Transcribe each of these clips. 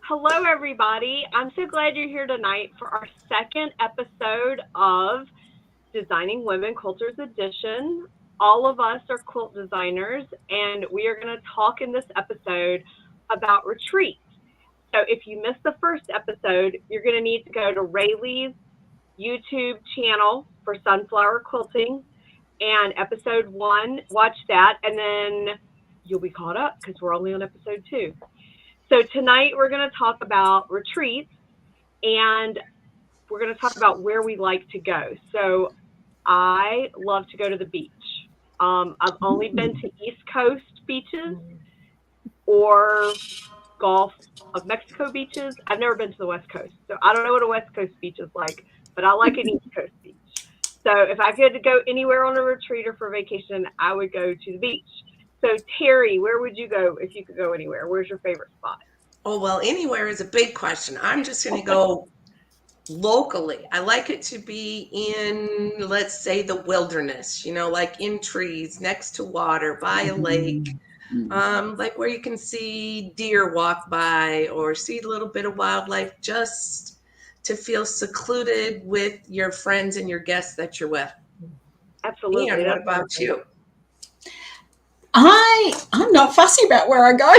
Hello, everybody. I'm so glad you're here tonight for our second episode of Designing Women Quilters Edition. All of us are quilt designers, and we are going to talk in this episode about retreats. So if you missed the first episode, you're going to need to go to Raylee's YouTube channel for Sunflower Quilting and episode 1, watch that, and then you'll be caught up because we're only on episode 2. So tonight we're going to talk about retreats, and we're going to talk about where we like to go. So I love to go to the beach. I've only been to East Coast beaches or Gulf of Mexico beaches. I've never been to the West Coast. So I don't know what a West Coast beach is like, but I like an East Coast beach. So if I could go anywhere on a retreat or for vacation, I would go to the beach. So Terri, where would you go if you could go anywhere? Where's your favorite spot? Oh, well, anywhere is a big question. I'm just going to go locally. I like it to be in, let's say, the wilderness, like in trees, next to water, by a lake, like where you can see deer walk by or see a little bit of wildlife, just to feel secluded with your friends and your guests that you're with. Absolutely. And what about you? I'm not fussy about where I go.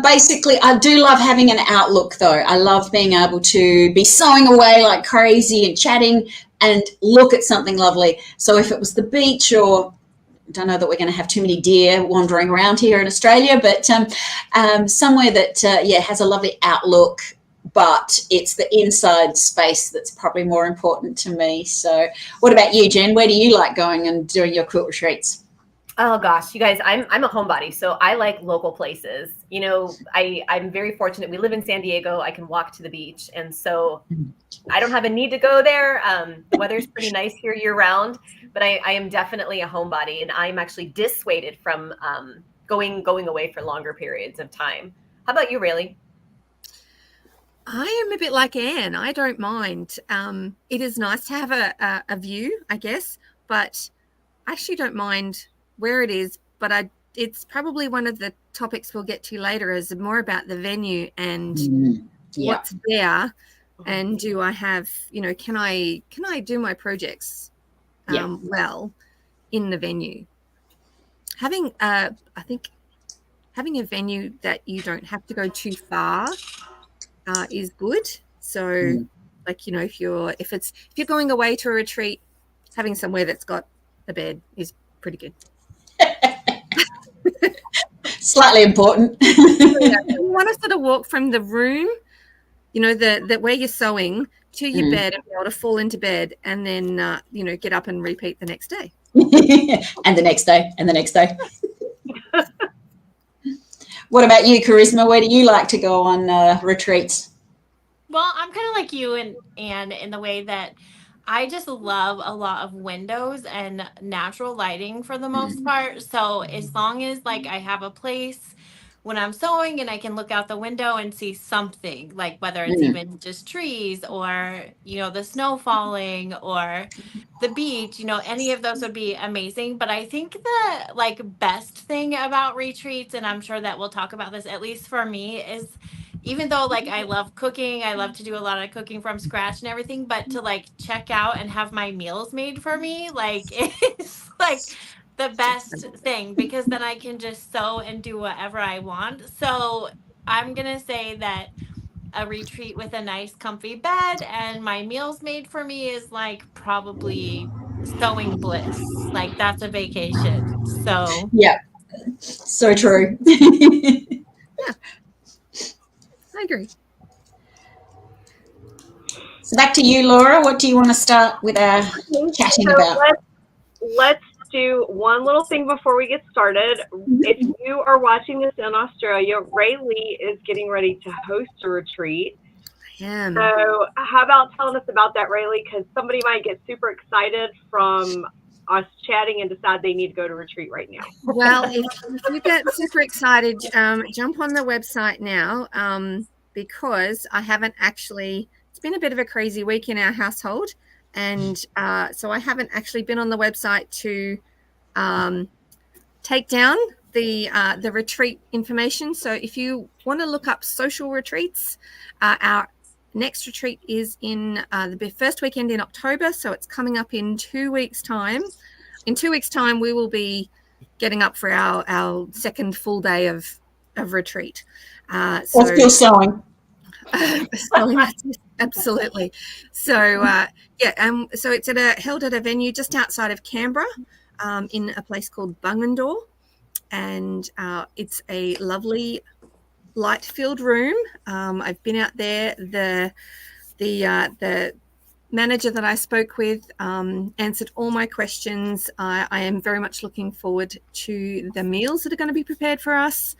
Basically, I do love having an outlook, though. I love being able to be sewing away like crazy and chatting and look at something lovely. So if it was the beach, or I don't know that we're going to have too many deer wandering around here in Australia, but somewhere that, has a lovely outlook, but it's the inside space that's probably more important to me. So what about you, Jen? Where do you like going and doing your quilt retreats? Oh gosh, you guys, I'm a homebody, so I like local places. I'm very fortunate. We live in San Diego. I can walk to the beach, and so I don't have a need to go there. The weather's pretty nice here year round, but I am definitely a homebody, and I'm actually dissuaded from going away for longer periods of time. How about you, Raylee? I am a bit like Anne. I don't mind. It is nice to have a view, I guess, but I actually don't mind where it is, but it's probably one of the topics we'll get to later is more about the venue and what's there, and do I have, can I do my projects well in the venue. I think having a venue that you don't have to go too far is good. So like, if you're going away to a retreat, having somewhere that's got a bed is pretty good. Slightly important. You want to sort of walk from the room, the where you're sewing to your bed and be able to fall into bed, and then get up and repeat the next day. And the next day and the next day. What about you, Charisma? Where do you like to go on retreats? Well, I'm kind of like you and in the way that I just love a lot of windows and natural lighting for the most part. So as long as like I have a place when I'm sewing and I can look out the window and see something, like whether it's even just trees or, the snow falling or the beach, any of those would be amazing. But I think the like best thing about retreats, and I'm sure that we'll talk about this, at least for me, is even though like I love cooking, I love to do a lot of cooking from scratch and everything, but to like check out and have my meals made for me, like it's like the best thing, because then I can just sew and do whatever I want. So I'm gonna say that a retreat with a nice comfy bed and my meals made for me is like probably sewing bliss. Like that's a vacation. So yeah, so true. Yeah, I agree. So back to you, Laura. What do you want to start with our chatting about? Let's do one little thing before we get started. If you are watching this in Australia, Raylee is getting ready to host a retreat. Yeah. So how about telling us about that, Raylee? Because somebody might get super excited from us chatting and decide they need to go to retreat right now. Well, if you get super excited, jump on the website now, because I haven't actually, it's been a bit of a crazy week in our household. And so I haven't actually been on the website to take down the retreat information. So if you want to look up social retreats, our next retreat is in the first weekend in October. So it's coming up in 2 weeks' time. In 2 weeks' time, we will be getting up for our second full day of retreat. Or still sewing. Absolutely. So so it's held at a venue just outside of Canberra, in a place called Bungendore, and it's a lovely light-filled room. I've been out there. The manager that I spoke with answered all my questions. I am very much looking forward to the meals that are going to be prepared for us,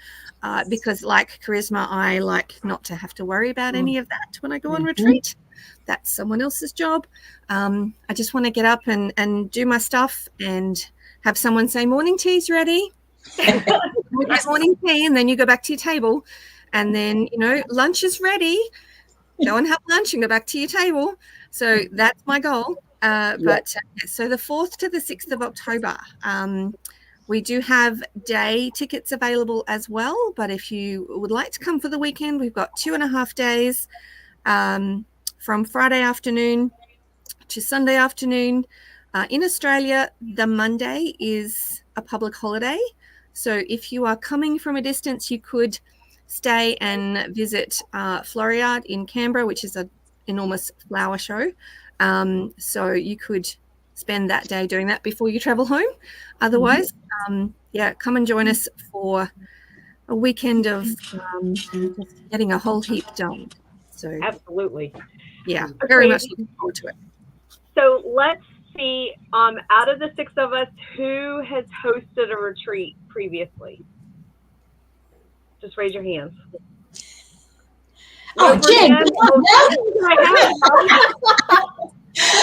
because like Charisma, I like not to have to worry about any of that when I go on retreat. That's someone else's job. I just want to get up and do my stuff and have someone say, morning tea's ready. Morning tea, and then you go back to your table, and then, lunch is ready. Go and have lunch and go back to your table. So that's my goal. So the 4th to the 6th of October, we do have day tickets available as well. But if you would like to come for the weekend, we've got 2.5 days, from Friday afternoon to Sunday afternoon. In Australia, the Monday is a public holiday. So if you are coming from a distance, you could stay and visit Floriade in Canberra, which is an enormous flower show. So you could spend that day doing that before you travel home. Otherwise, come and join us for a weekend of just getting a whole heap done. So absolutely. Yeah, okay. Very much looking forward to it. So let's see, out of the 6 of us, who has hosted a retreat previously? Just raise your hands. Oh, Jen.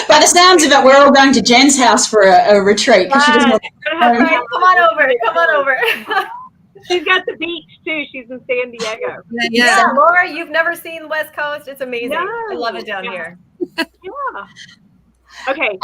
By the sounds of it, we're all going to Jen's house for a retreat. She doesn't want to come on over. She's got the beach too. She's in San Diego. Yeah, Laura, you've never seen West Coast. It's amazing. No. I love it down here. Yeah. Okay.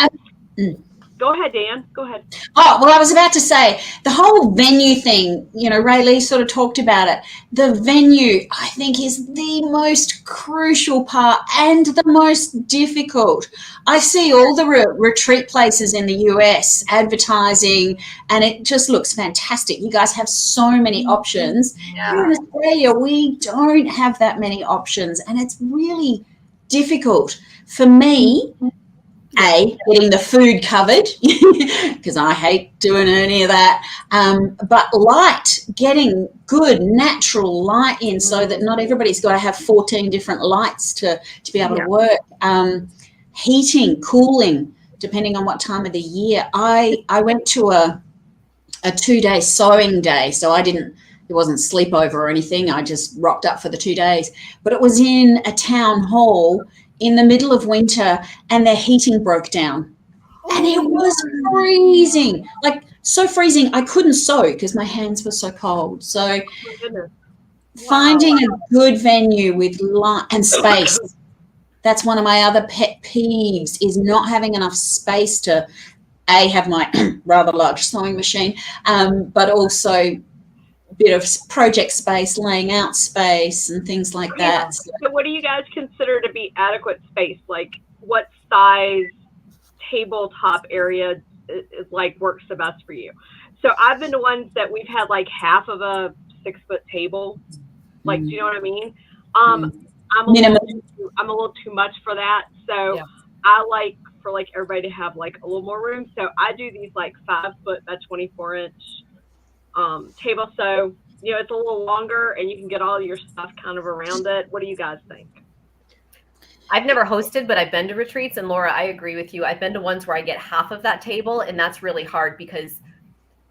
Go ahead, Dan. Go ahead. Oh, well, I was about to say, the whole venue thing, Raylee sort of talked about it. The venue, I think, is the most crucial part and the most difficult. I see all the retreat places in the US advertising, and it just looks fantastic. You guys have so many options. Yeah. Here in Australia, we don't have that many options, and it's really difficult. For me, getting the food covered, because I hate doing any of that, but getting good natural light in so that not everybody's got to have 14 different lights to be able to work. Heating, cooling, depending on what time of the year. I went to a 2-day sewing day, so it wasn't sleepover or anything. I just rocked up for the 2 days, but it was in a town hall in the middle of winter, and their heating broke down. And it was freezing, like so freezing. I couldn't sew because my hands were so cold. So finding a good venue with light and space, that's one of my other pet peeves, is not having enough space to, have my rather large sewing machine, but also bit of project space, laying out space and things like that. So what do you guys consider to be adequate space? Like what size tabletop area is works the best for you? So I've been to ones that we've had half of a 6-foot table. Do you know what I mean? I'm a little too much for that. So I like for everybody to have a little more room. So I do these 5-foot by 24-inch table, so it's a little longer and you can get all your stuff kind of around it. What do you guys think? I've never hosted, but I've been to retreats, and Laura, I agree with you. I've been to ones where I get half of that table, and that's really hard because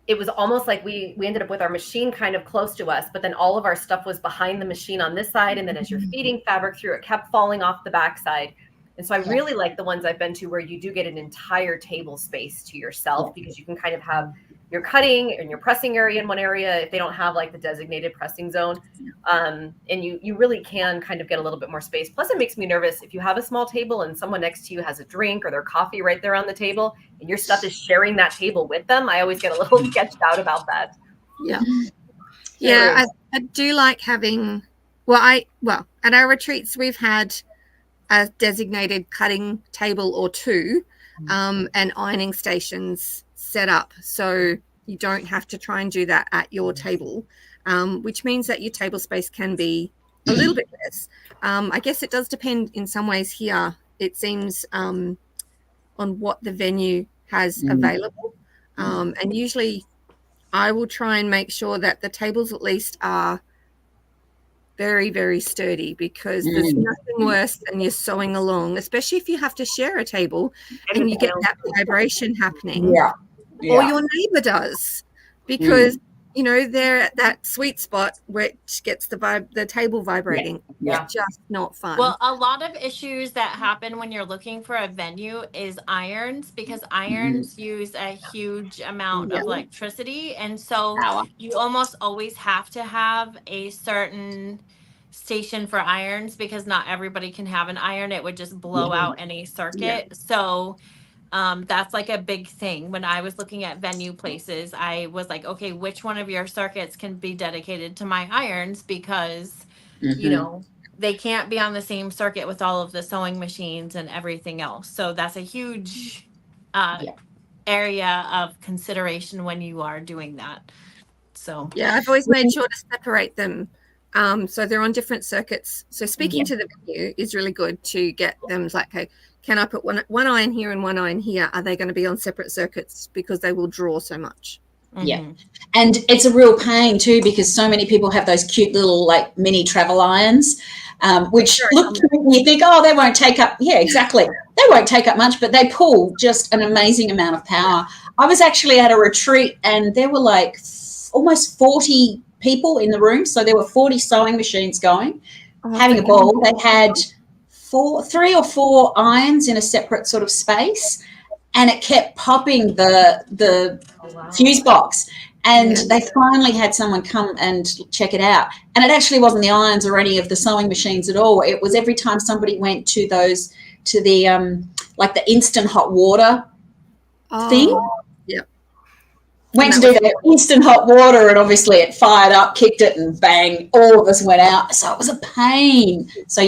it was almost like we ended up with our machine kind of close to us, but then all of our stuff was behind the machine on this side, and then as you're feeding fabric through, it kept falling off the backside. And so I really like the ones I've been to where you do get an entire table space to yourself, because you can kind of have your cutting and your pressing area in one area if they don't have the designated pressing zone. And you really can kind of get a little bit more space. Plus it makes me nervous if you have a small table and someone next to you has a drink or their coffee right there on the table and your stuff is sharing that table with them. I always get a little sketched out about that. Yeah. Yeah, I do like having, at our retreats, we've had a designated cutting table or two and ironing stations set up. So you don't have to try and do that at your table, which means that your table space can be a little bit less. I guess it does depend in some ways here. It seems on what the venue has available. And usually I will try and make sure that the tables at least are very, very sturdy, because there's nothing worse than you're sewing along, especially if you have to share a table and you get that vibration happening. Or your neighbor does, because you know they're at that sweet spot which gets the table vibrating. It's just not fun. Well, a lot of issues that happen when you're looking for a venue is irons, because irons use a huge amount of electricity, and so you almost always have to have a certain station for irons, because not everybody can have an iron. It would just blow out any circuit. So that's like a big thing. When I was looking at venue places, I was like, okay, which one of your circuits can be dedicated to my irons? Because you know, they can't be on the same circuit with all of the sewing machines and everything else. So that's a huge area of consideration when you are doing that. So I've always made sure to separate them, so they're on different circuits. So speaking to the venue is really good to get them like, okay, can I put one iron here and one iron here? Are they going to be on separate circuits, because they will draw so much? And it's a real pain too, because so many people have those cute little like mini travel irons, which look cute and you think, oh, they won't take up. They won't take up much, but they pull just an amazing amount of power. I was actually at a retreat and there were like almost 40 people in the room, so there were 40 sewing machines going, having a ball. They had 3 or 4 irons in a separate sort of space, and it kept popping the fuse box. And they finally had someone come and check it out. And it actually wasn't the irons or any of the sewing machines at all. It was every time somebody went to the like the instant hot water thing. Went to do that instant hot water, and obviously it fired up, kicked it, and bang, all of us went out. So it was a pain. So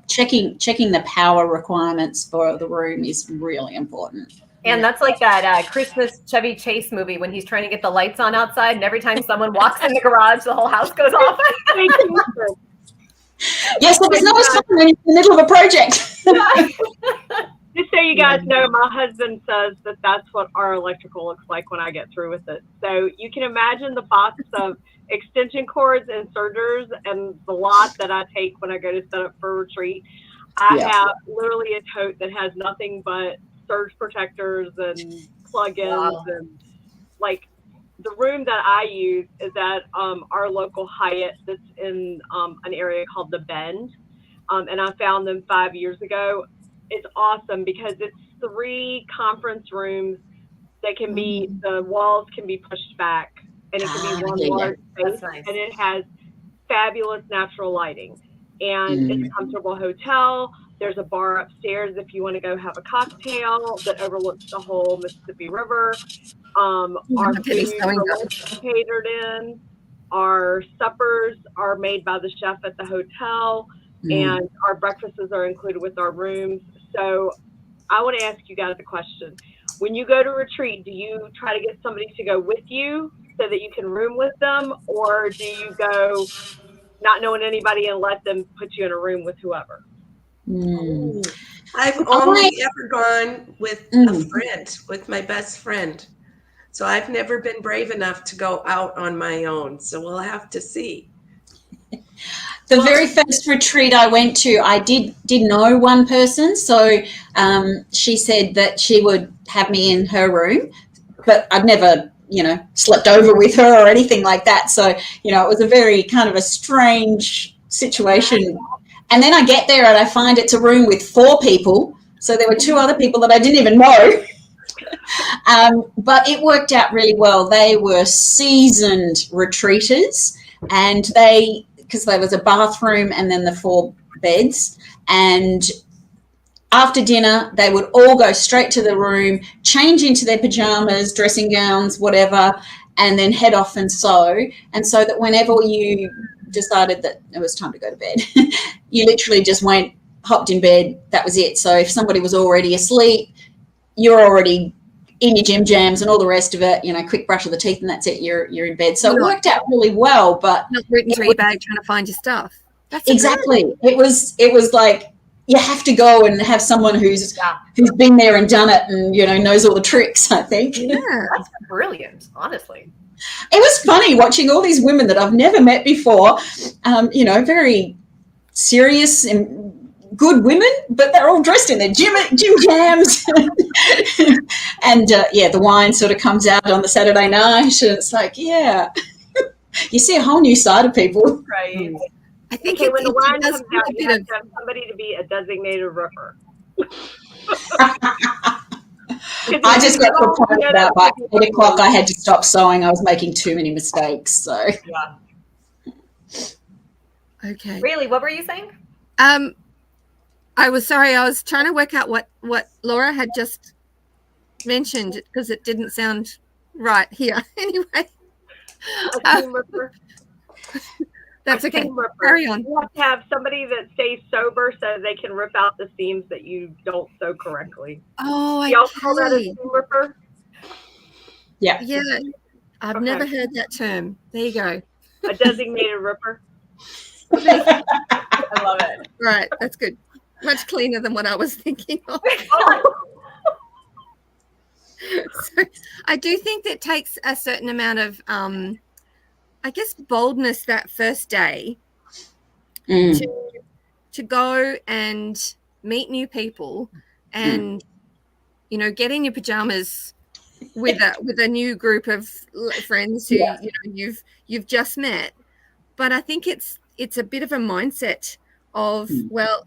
checking the power requirements for the room is really important. And that's like that Christmas Chevy Chase movie when he's trying to get the lights on outside, and every time someone walks in the garage, the whole house goes off. Yes, it was nice time when you're in the middle of a project. Just so you guys know, my husband says that that's what our electrical looks like when I get through with it. So you can imagine the box of extension cords, inserters, and the lot that I take when I go to set up for a retreat. I have literally a tote that has nothing but surge protectors and plugins. And like the room that I use is at our local Hyatt that's in an area called the Bend. And I found them 5 years ago. It's awesome because it's 3 conference rooms that can be, the walls can be pushed back, and it can be one large space, and it has fabulous natural lighting, and it's a comfortable hotel. There's a bar upstairs if you want to go have a cocktail that overlooks the whole Mississippi River. Our food are catered in. Our suppers are made by the chef at the hotel, and our breakfasts are included with our rooms. So I want to ask you guys a question. When you go to retreat, do you try to get somebody to go with you so that you can room with them, or do you go not knowing anybody and let them put you in a room with whoever? I've only ever gone with a friend, with my best friend. So I've never been brave enough to go out on my own. So we'll have to see. The very first retreat I went to, I did know one person. So she said that she would have me in her room, but I'd never, slept over with her or anything like that. So, it was a very kind of a strange situation. And then I get there and I find it's a room with 4 people. So there were 2 other people that I didn't even know. But it worked out really well. They were seasoned retreaters, and because there was a bathroom and then the 4 beds, and after dinner they would all go straight to the room, change into their pajamas, dressing gowns, whatever, and then head off and sew. And so that whenever you decided that it was time to go to bed, you literally just hopped in bed. That was it. So if somebody was already asleep, you're already in your gym jams and all the rest of it, quick brush of the teeth, and that's it. You're in bed. So it worked out really well, but not rooting through your bag trying to find your stuff. That's exactly. It was like you have to go and have someone who's been there and done it and knows all the tricks, I think. Yeah, that's brilliant, honestly. It was funny watching all these women that I've never met before, very serious and good women, but they're all dressed in their gym jams. And the wine sort of comes out on the Saturday night, and it's like, you see a whole new side of people. Right. I think when the wine comes out, you have to have somebody to be a designated ripper. I just got to a point about by 8 o'clock I had to stop sewing. I was making too many mistakes. So okay. Raylee, what were you saying? I was sorry. I was trying to work out what Laura had just mentioned because it didn't sound right here. Anyway, A seam ripper. That's okay. Seam ripper. Carry on. You have to have somebody that stays sober so they can rip out the seams that you don't sew correctly. Oh, okay. Y'all call that a seam ripper? Yeah. Yeah. I've never heard that term. There you go. A designated ripper. I love it. Right. That's good. Much cleaner than what I was thinking of. So I do think that takes a certain amount of, I guess, boldness that first day to go and meet new people and, get in your pajamas with a new group of friends who you've just met. But I think it's a bit of a mindset of, well,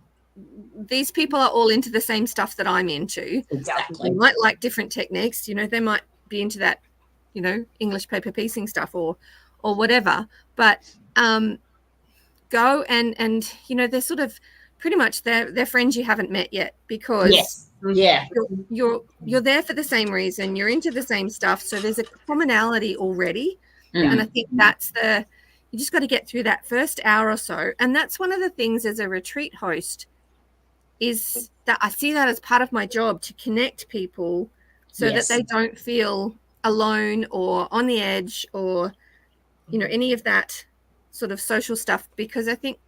these people are all into the same stuff that I'm into. Exactly. They might like different techniques. They might be into that, English paper piecing stuff or whatever. But go and they're sort of pretty much they're friends you haven't met yet because you're there for the same reason. You're into the same stuff. So there's a commonality already. And I think you just got to get through that first hour or so. And that's one of the things as a retreat host is that I see that as part of my job to connect people so that they don't feel alone or on the edge or, any of that sort of social stuff, because I think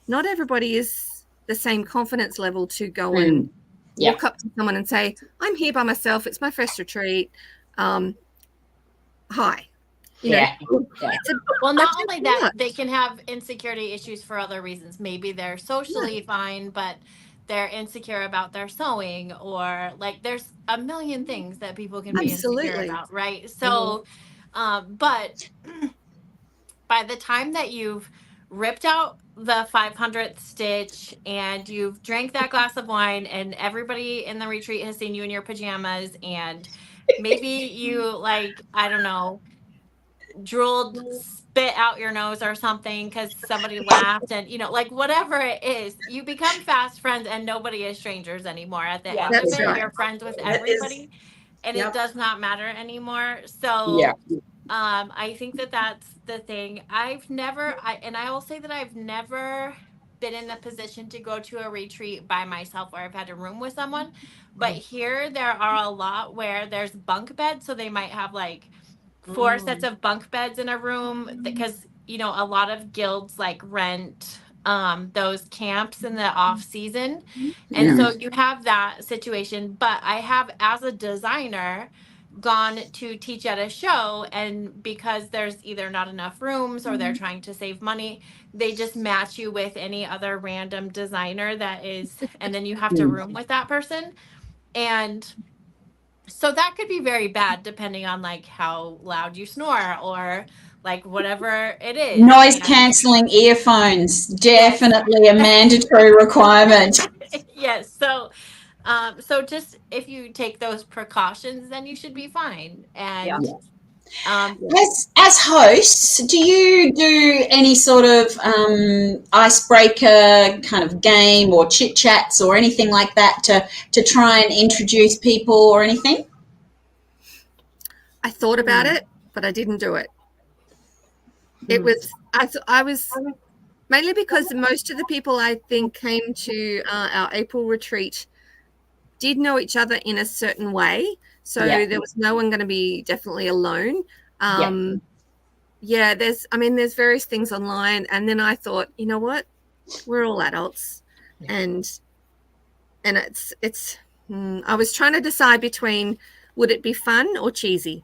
not everybody is the same confidence level to go and walk up to someone and say, I'm here by myself. It's my first retreat. Hi. Well, not only that, they can have insecurity issues for other reasons. Maybe they're socially fine, but they're insecure about their sewing, or like there's a million things that people can be insecure about, right? So, but by the time that you've ripped out the 500th stitch and you've drank that glass of wine and everybody in the retreat has seen you in your pajamas and maybe you I don't know, drooled spit out your nose or something because somebody laughed and whatever it is, you become fast friends and nobody is strangers anymore at the end of it. You're friends with everybody and it does not matter anymore. So I think that's the thing. I will say that I've never been in the position to go to a retreat by myself where I've had a room with someone, but here there are a lot where there's bunk beds, so they might have 4 sets of bunk beds in a room because a lot of guilds rent those camps in the off season, and so you have that situation. But I have, as a designer, gone to teach at a show, and because there's either not enough rooms or they're trying to save money, they just match you with any other random designer that is, and then you have to room with that person. And so that could be very bad depending on how loud you snore or whatever it is. Noise cancelling earphones, definitely a mandatory requirement. Yes. So just if you take those precautions, then you should be fine. And as hosts, do you do any sort of icebreaker kind of game or chit chats or anything like that to try and introduce people or anything? I thought about it. but I didn't do it. It was I was mainly because most of the people I think came to our April retreat did know each other in a certain way, so there was no one going to be definitely alone. There's various things online, and then I thought, you know what, we're all adults, and it's I was trying to decide between would it be fun or cheesy.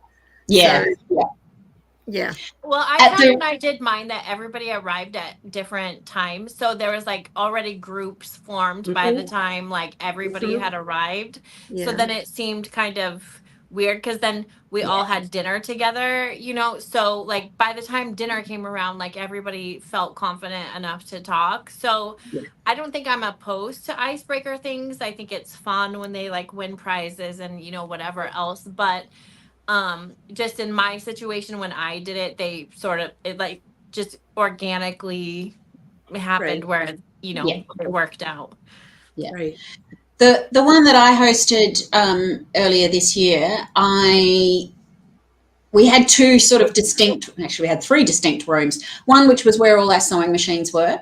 Well, I did mine that everybody arrived at different times. So there was like already groups formed by the time like everybody had arrived. Yeah. So then it seemed kind of weird because then we all had dinner together, you know. So like by the time dinner came around, like everybody felt confident enough to talk. So I don't think I'm opposed to icebreaker things. I think it's fun when they like win prizes and, you know, whatever else. But just in my situation when I did it, they sort of it like just organically happened where, you know, it worked out. The one that I hosted earlier this year, we had two sort of distinct, actually we had three distinct rooms. One which was where all our sewing machines were.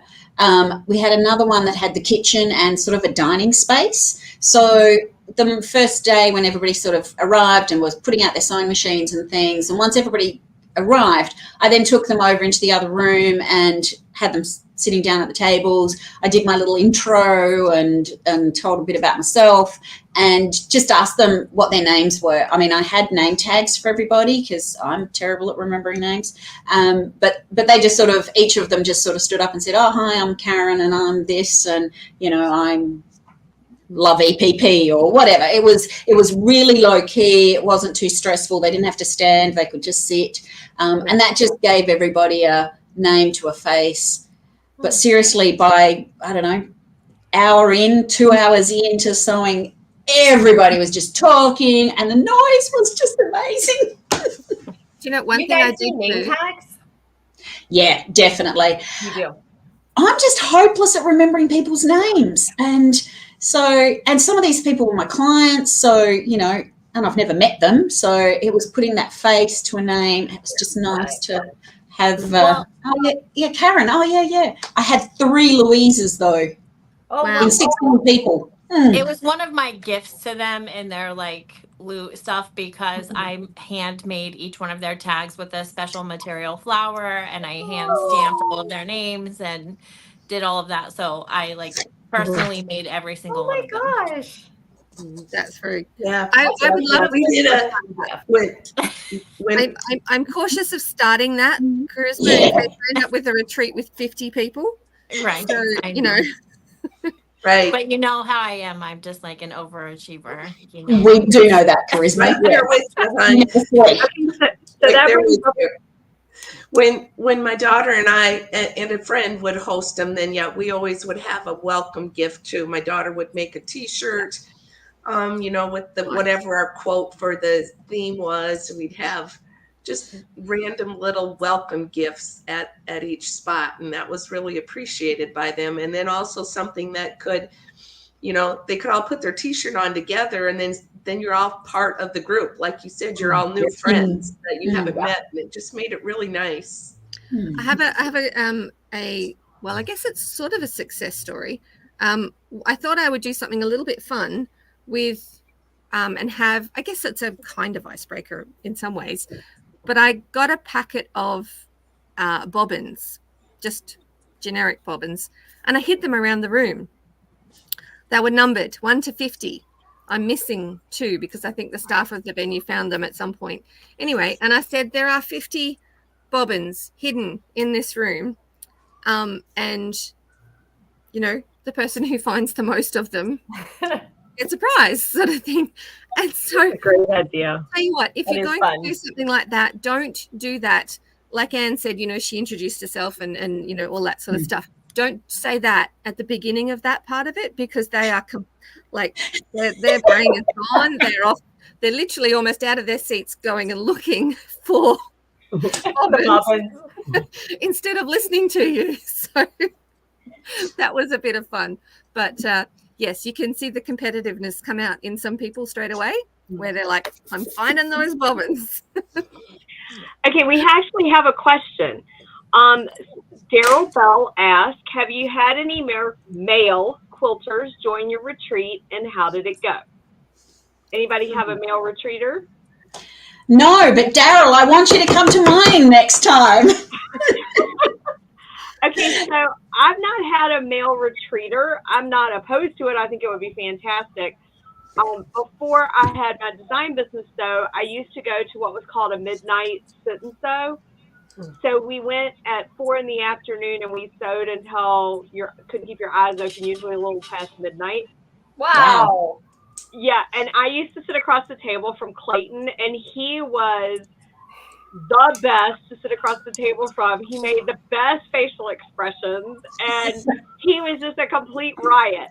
We had another one that had the kitchen and sort of a dining space. So the first day when everybody sort of arrived and was putting out their sewing machines and things, and once everybody arrived, I then took them over into the other room and had them sitting down at the tables. I did my little intro and told a bit about myself and just asked them what their names were. I mean, I had name tags for everybody because I'm terrible at remembering names. But they just sort of, each of them just sort of stood up and said, oh, hi, I'm Karen and I'm this, and, you know, I'm love EPP or whatever. It was really low key. It wasn't too stressful. They didn't have to stand. They could just sit. And that just gave everybody a name to a face. But seriously, by, I don't know, 2 hours into sewing, everybody was just talking and the noise was just amazing. Do you know one you thing guys I did do name tags? Yeah, definitely. You do. I'm just hopeless at remembering people's names. And some of these people were my clients, so, you know, and I've never met them. So it was putting that face to a name. It was just nice to have, Karen. Oh, yeah. I had 3 Louises, though, in 16 people. It was one of my gifts to them in their like stuff because I handmade each one of their tags with a special material flower and I hand stamped all of their names and did all of that. So I like personally made every single one of them. Oh my gosh. That's very I would love we did I'm cautious of starting that, Charisma, in case I end up with a retreat with 50 people. Right. So, you know. Right. But you know how I am. I'm just like an overachiever. You know? We do know that, Charisma. When my daughter and I and a friend would host them, then we always would have a welcome gift too. My daughter would make a T-shirt, you know, with the whatever our quote for the theme was. We'd have just random little welcome gifts at each spot, and that was really appreciated by them. And then also something that could, you know, they could all put their T-shirt on together, and then you're all part of the group. Like you said, you're all new friends that you haven't met, and it just made it really nice. I have a well, I guess it's sort of a success story. I thought I would do something a little bit fun with and have, I guess it's a kind of icebreaker in some ways, but I got a packet of bobbins, just generic bobbins, and I hid them around the room. They were numbered 1 to 50. I'm missing 2 because I think the staff of the venue found them at some point. Anyway, and I said, there are 50 bobbins hidden in this room. And, you know, the person who finds the most of them gets a prize, sort of thing. And so, great idea. Tell you what, if you're going to do something like that, don't do that. Like Anne said, you know, she introduced herself and you know, all that sort of stuff. Don't say that at the beginning of that part of it because they are their brain is gone. They're off. They're literally almost out of their seats going and looking for bobbins instead of listening to you. So that was a bit of fun. But yes, you can see the competitiveness come out in some people straight away where they're like, I'm finding those bobbins. Okay, we actually have a question. Daryl Bell asked, have you had any male quilters join your retreat, and how did it go? Anybody have a male retreater? No, but Daryl, I want you to come to mine next time. Okay, so I've not had a male retreater. I'm not opposed to it. I think it would be fantastic. Before I had my design business, though, I used to go to what was called a midnight sit and sew. So we went at 4 in the afternoon and we sewed until you couldn't keep your eyes open, usually a little past midnight. Wow. Yeah, and I used to sit across the table from Clayton, and he was the best to sit across the table from. He made the best facial expressions, and he was just a complete riot.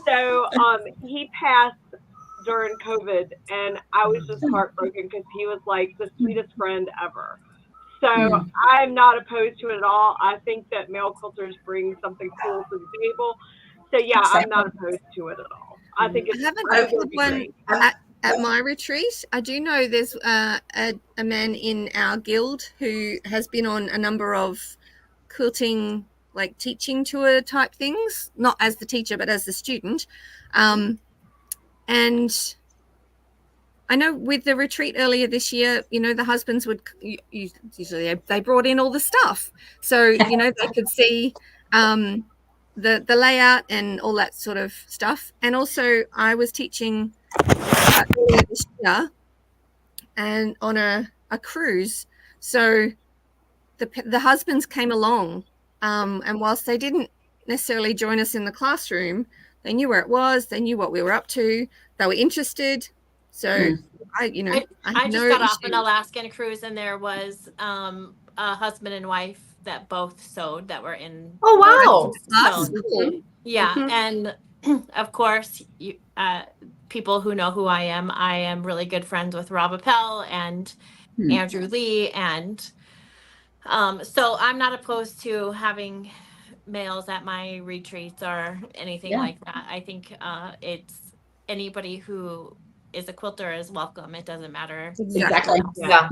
So he passed during COVID, and I was just heartbroken because he was like the sweetest friend ever. So I'm not opposed to it at all. I think that male quilters bring something cool to the table. So yeah, I'm not opposed to it at all. I think it's I haven't had one at my retreat. I do know there's a man in our guild who has been on a number of quilting, like teaching tour type things, not as the teacher, but as the student. And I know with the retreat earlier this year, you know, the husbands would usually they brought in all the stuff. So, you know, they could see the layout and all that sort of stuff. And also I was teaching earlier this year and on a cruise. So the husbands came along and whilst they didn't necessarily join us in the classroom, they knew where it was, they knew what we were up to, they were interested. So I just got off an Alaskan cruise, and there was a husband and wife that both sewed that were in. Oh wow! That's cool. Yeah, and of course, people who know who I am really good friends with Rob Appel and Andrew Lee, and so I'm not opposed to having males at my retreats or anything like that. I think it's anybody who is a quilter is welcome. It doesn't matter. Exactly. Yeah.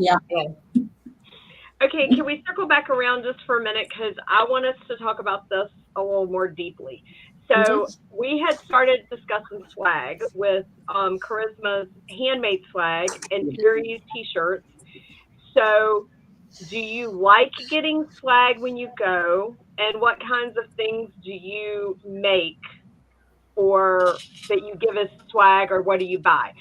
Okay, can we circle back around just for a minute, because I want us to talk about this a little more deeply. So we had started discussing swag with Charisma's handmade swag and Terri's t-shirts. So do you like getting swag when you go, and what kinds of things do you make or that you give as swag, or what do you buy?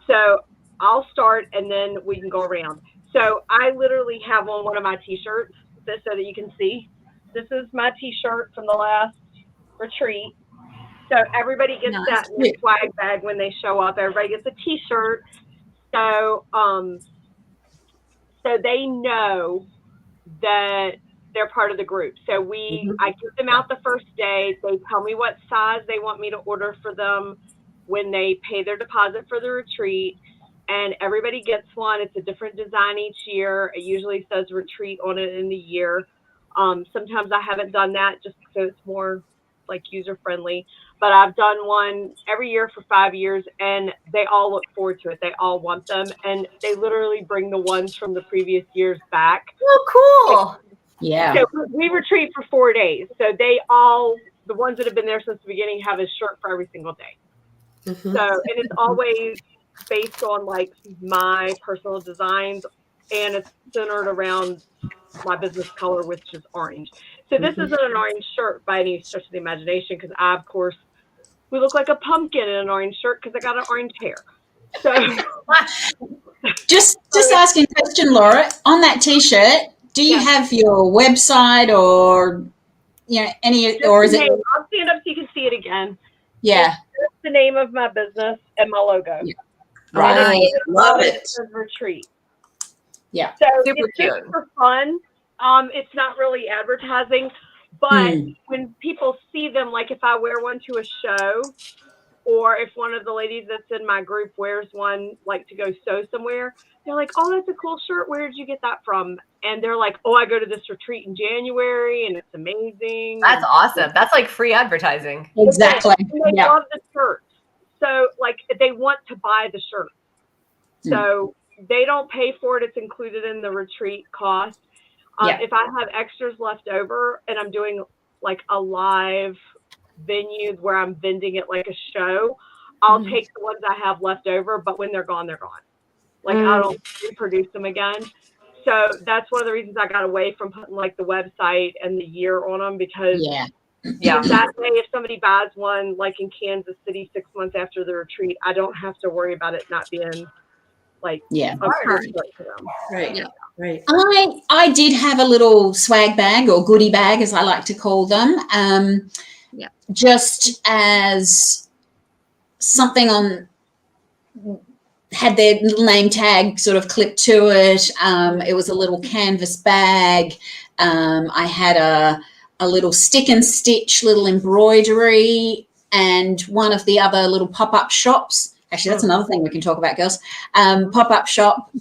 So I'll start and then we can go around. So I literally have on one of my t-shirts so that you can see. This is my t-shirt from the last retreat. So everybody gets that in their swag bag when they show up. Everybody gets a t-shirt. So so they know that they're part of the group. So I give them out the first day. They tell me what size they want me to order for them when they pay their deposit for the retreat. And everybody gets one. It's a different design each year. It usually says retreat on it in the year. Sometimes I haven't done that just so it's more like user friendly. But I've done one every year for 5 years, and they all look forward to it. They all want them, and they literally bring the ones from the previous years back. Oh, cool. Yeah. So we retreat for 4 days. So they all, the ones that have been there since the beginning, have a shirt for every single day. So, and it's always based on like my personal designs, and it's centered around my business color, which is orange. So this isn't an orange shirt by any stretch of the imagination, because I, of course, we look like a pumpkin in an orange shirt because I got an orange hair. So just asking a question, Laura. On that t-shirt, do you have your website or any, or is it? I'll stand up so you can see it again. Yeah. It's the name of my business and my logo. Yeah. Right. Love it. Retreat. Yeah. So Super it's just for fun. It's not really advertising, but when people see them, like if I wear one to a show, or if one of the ladies that's in my group wears one, like to go sew somewhere, they're like, "Oh, that's a cool shirt. Where did you get that from?" And they're like, "Oh, I go to this retreat in January, and it's amazing." That's awesome. That's like free advertising. Exactly. And they love the shirt. So like they want to buy the shirt. So they don't pay for it. It's included in the retreat cost. If I have extras left over and I'm doing like a live venue where I'm vending it like a show, I'll take the ones I have left over, but when they're gone, they're gone. Like I don't reproduce them again. So that's one of the reasons I got away from putting like the website and the year on them, because that way, if somebody buys one like in Kansas City 6 months after the retreat, I don't have to worry about it not being like Yeah. Right. Yeah. Right. I did have a little swag bag or goodie bag, as I like to call them, just as something on, had their little name tag sort of clipped to it. It was a little canvas bag. I had a little stick and stitch, little embroidery, and one of the other little pop-up shops. Actually, that's another thing we can talk about, girls. Pop-up shop,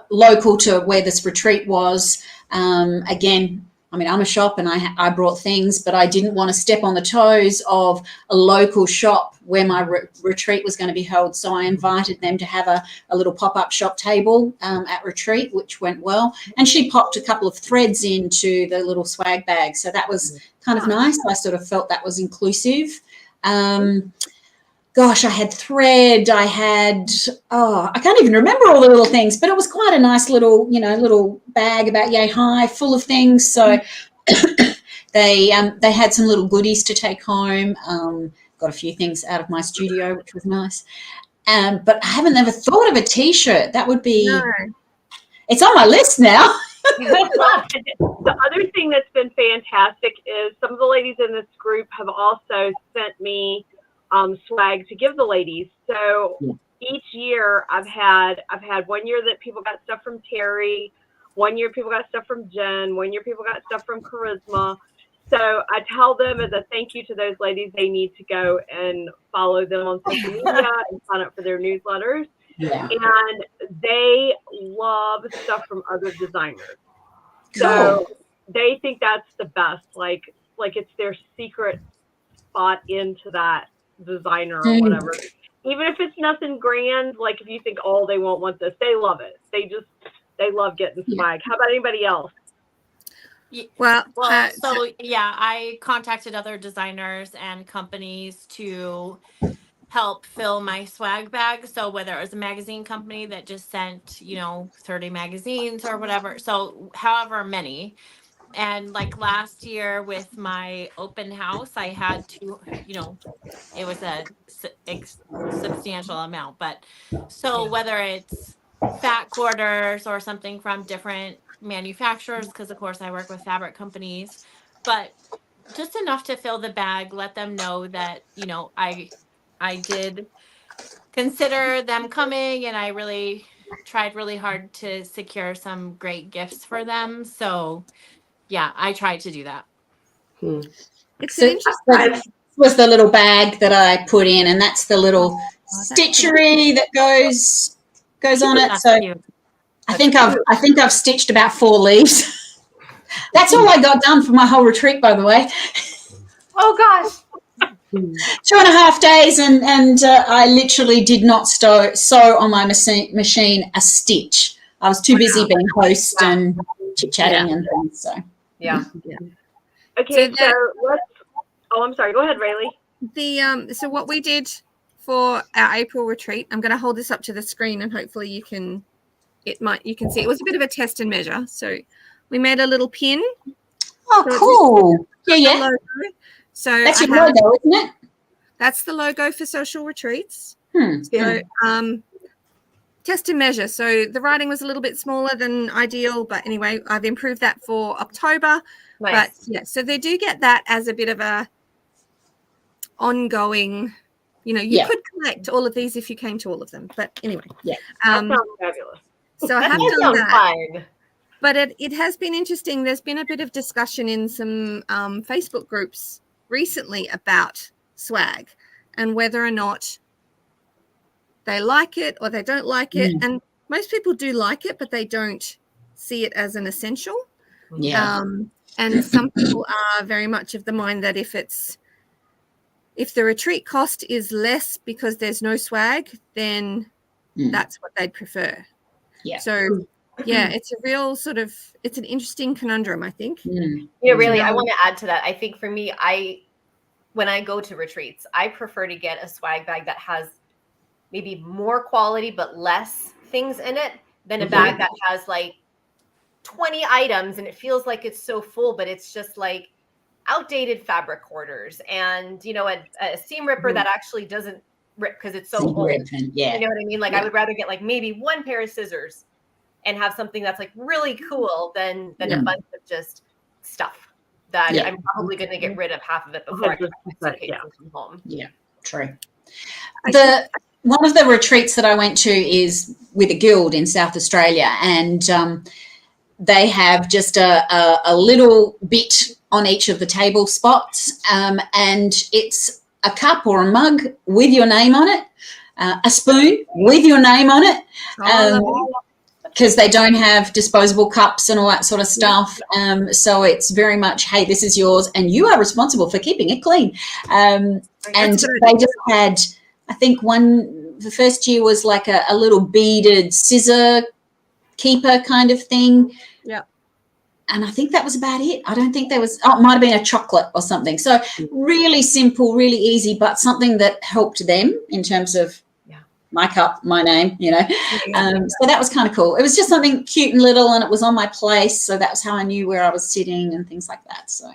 local to where this retreat was. Again, I mean, I'm a shop and I brought things, but I didn't want to step on the toes of a local shop where my retreat was going to be held. So I invited them to have a little pop-up shop table at retreat, which went well. And she popped a couple of threads into the little swag bag. So that was kind of nice. I sort of felt that was inclusive. Gosh, I had thread. I had, I can't even remember all the little things, but it was quite a nice little, little bag about yay high, full of things. So they had some little goodies to take home. Got a few things out of my studio, which was nice. But I haven't ever thought of a T-shirt. That would be, it's on my list now. The other thing that's been fantastic is some of the ladies in this group have also sent me swag to give the ladies. So each year I've had 1 year that people got stuff from Terri, 1 year people got stuff from Jen, 1 year people got stuff from Charisma. So I tell them as a thank you to those ladies, they need to go and follow them on social media and sign up for their newsletters. Yeah. And they love stuff from other designers. So they think that's the best. Like it's their secret spot into that designer or whatever. Even if it's nothing grand, like if you think, they won't want this, they love it. They love getting swag. How about anybody else? Well, I contacted other designers and companies to help fill my swag bag. So whether it was a magazine company that just sent, 30 magazines or whatever. So however many. And like last year with my open house, I had to, it was a substantial amount. But so whether it's fat quarters or something from different manufacturers, because of course I work with fabric companies, but just enough to fill the bag, let them know that, I did consider them coming and I really tried really hard to secure some great gifts for them. So yeah, I tried to do that. It's an interesting. Was the little bag that I put in, and that's the little stitchery that goes on it. So cute. I think I've stitched about 4 leaves. That's all I got done for my whole retreat, by the way. Oh gosh. 2.5 days, and I literally did not sew on my machine a stitch. I was too busy being host and chit-chatting and things. So Okay, so let's. Oh, I'm sorry. Go ahead, Raylee. So what we did for our April retreat, I'm going to hold this up to the screen, and hopefully you can see. It was a bit of a test and measure. So we made a little pin. Oh, so cool! Yeah. So that's your logo, isn't it? That's the logo for social retreats. So, test and measure. So the writing was a little bit smaller than ideal, but anyway, I've improved that for October. Nice. But so they do get that as a bit of a ongoing. You could collect all of these if you came to all of them. But anyway, that sounds fabulous. So I have done that. Fine. But it has been interesting. There's been a bit of discussion in some Facebook groups recently about swag and whether or not they like it or they don't like it. And most people do like it, but they don't see it as an essential. And some people are very much of the mind that if the retreat cost is less because there's no swag, then that's what they'd prefer. Yeah. So yeah, it's a real sort of, it's an interesting conundrum, I think. Really, I want to add to that. I think for me, when I go to retreats, I prefer to get a swag bag that has maybe more quality but less things in it than a bag that has like 20 items and it feels like it's so full, but it's just like outdated fabric hoarders and a seam ripper that actually doesn't rip because it's so old. Yeah. You know what I mean? Like I would rather get like maybe one pair of scissors and have something that's like really cool than a bunch of just stuff that I'm probably going to get rid of half of it before I get my suitcase from home. Yeah, true. One of the retreats that I went to is with a guild in South Australia, and they have just a little bit on each of the table spots, and it's a cup or a mug with your name on it, a spoon with your name on it, because they don't have disposable cups and all that sort of stuff. So it's very much, hey, this is yours, and you are responsible for keeping it clean. And they just had, I think the first year was like a little beaded scissor keeper kind of thing. Yeah. And I think that was about it. I don't think there was, it might have been a chocolate or something. So really simple, really easy, but something that helped them in terms of my cup, my name, So that was kind of cool. It was just something cute and little, and it was on my place. So that's how I knew where I was sitting and things like that. So.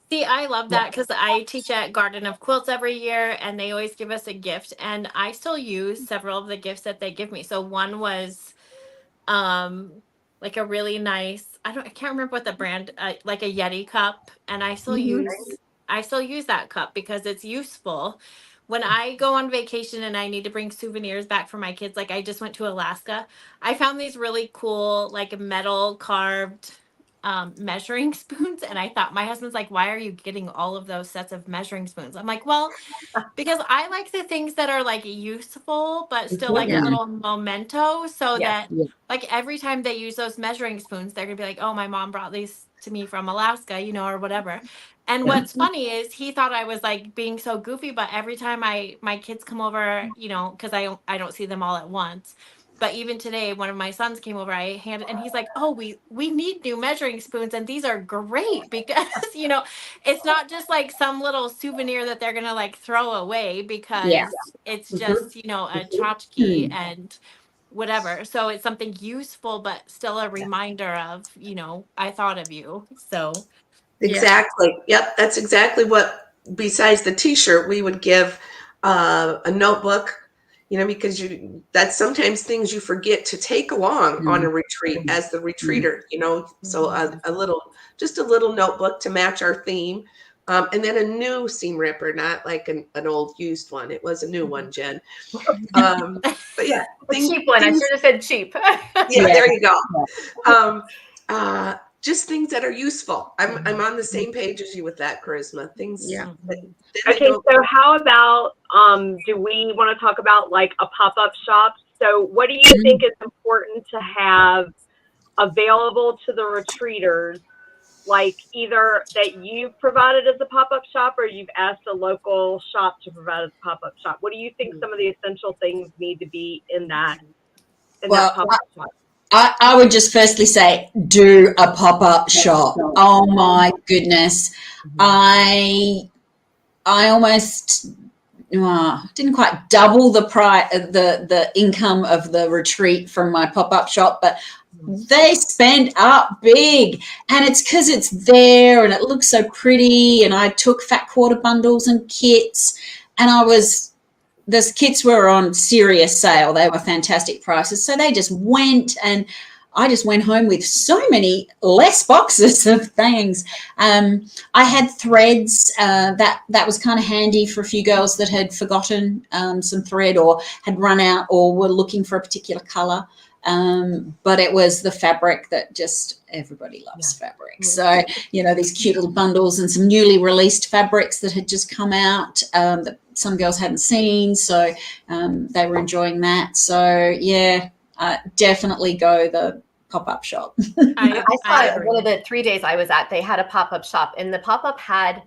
See, I love that because I teach at Garden of Quilts every year, and they always give us a gift, and I still use several of the gifts that they give me. So one was like a really nice, I can't remember what the brand, like a Yeti cup, and I still use that cup because it's useful. When I go on vacation and I need to bring souvenirs back for my kids, like I just went to Alaska, I found these really cool, like metal carved measuring spoons. And I thought, my husband's like, why are you getting all of those sets of measuring spoons? I'm like, well, because I like the things that are like useful, but still like a little memento, so that like every time they use those measuring spoons, they're gonna be like, oh, my mom brought these to me from Alaska, or whatever. And what's funny is he thought I was like being so goofy, but every time my kids come over, because I don't see them all at once. But even today, one of my sons came over, I handed, and he's like, oh, we need new measuring spoons, and these are great because, it's not just like some little souvenir that they're going to like throw away because it's just, a tchotchke and whatever. So it's something useful, but still a reminder of, I thought of you. So. Exactly. Yep. That's exactly what, besides the t-shirt, we would give a notebook, because that's sometimes things you forget to take along on a retreat as the retreater, so a little notebook to match our theme. And then a new seam ripper, not like an old used one. It was a new one, Jen. But yeah. A cheap one. I should have said cheap. There you go. Just things that are useful. I'm on the same page as you with that, Charisma. Things. Yeah. Okay, so how about do we want to talk about like a pop-up shop? So what do you think is important to have available to the retreaters, like either that you've provided as a pop-up shop or you've asked a local shop to provide as a pop-up shop? What do you think some of the essential things need to be in that pop-up shop? I would just firstly say, do a pop-up shop. Oh my goodness. I almost didn't quite double the price, the income of the retreat from my pop-up shop, but they spend up big, and it's because it's there and it looks so pretty. And I took fat quarter bundles and kits, and those kits were on serious sale. They were fantastic prices. So they just went, and I just went home with so many less boxes of things. I had threads that was kind of handy for a few girls that had forgotten some thread or had run out or were looking for a particular color. But it was the fabric that just everybody loves fabric. So, these cute little bundles and some newly released fabrics that had just come out that some girls hadn't seen. So they were enjoying that. So, definitely go the pop-up shop. I saw one of the 3 days I was at, they had a pop-up shop, and the pop-up had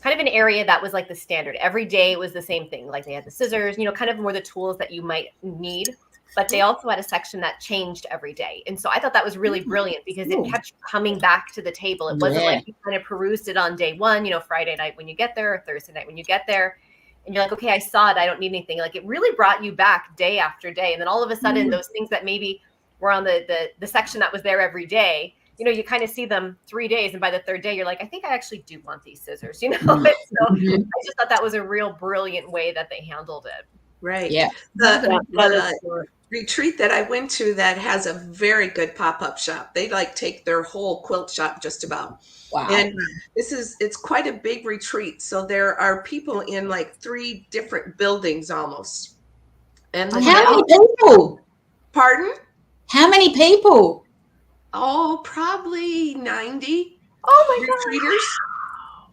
kind of an area that was like the standard. Every day it was the same thing. Like they had the scissors, kind of more the tools that you might need but they also had a section that changed every day. And so I thought that was really brilliant because it kept you coming back to the table. It wasn't like you kind of perused it on day one, you know, Friday night when you get there, or Thursday night when you get there. And you're like, okay, I saw it. I don't need anything. Like, it really brought you back day after day. And then all of a sudden, those things that maybe were on the section that was there every day, you know, you kind of see them 3 days. And by the third day, you're like, I think I actually do want these scissors, you know? So I just thought that was a real brilliant way that they handled it. Right. Yeah. The retreat that I went to that has a very good pop-up shop. They like take their whole quilt shop just about. Wow. And it's quite a big retreat. So there are people in like 3 different buildings almost. And How many people? Pardon? How many people? Oh, probably 90. Oh my retreaters.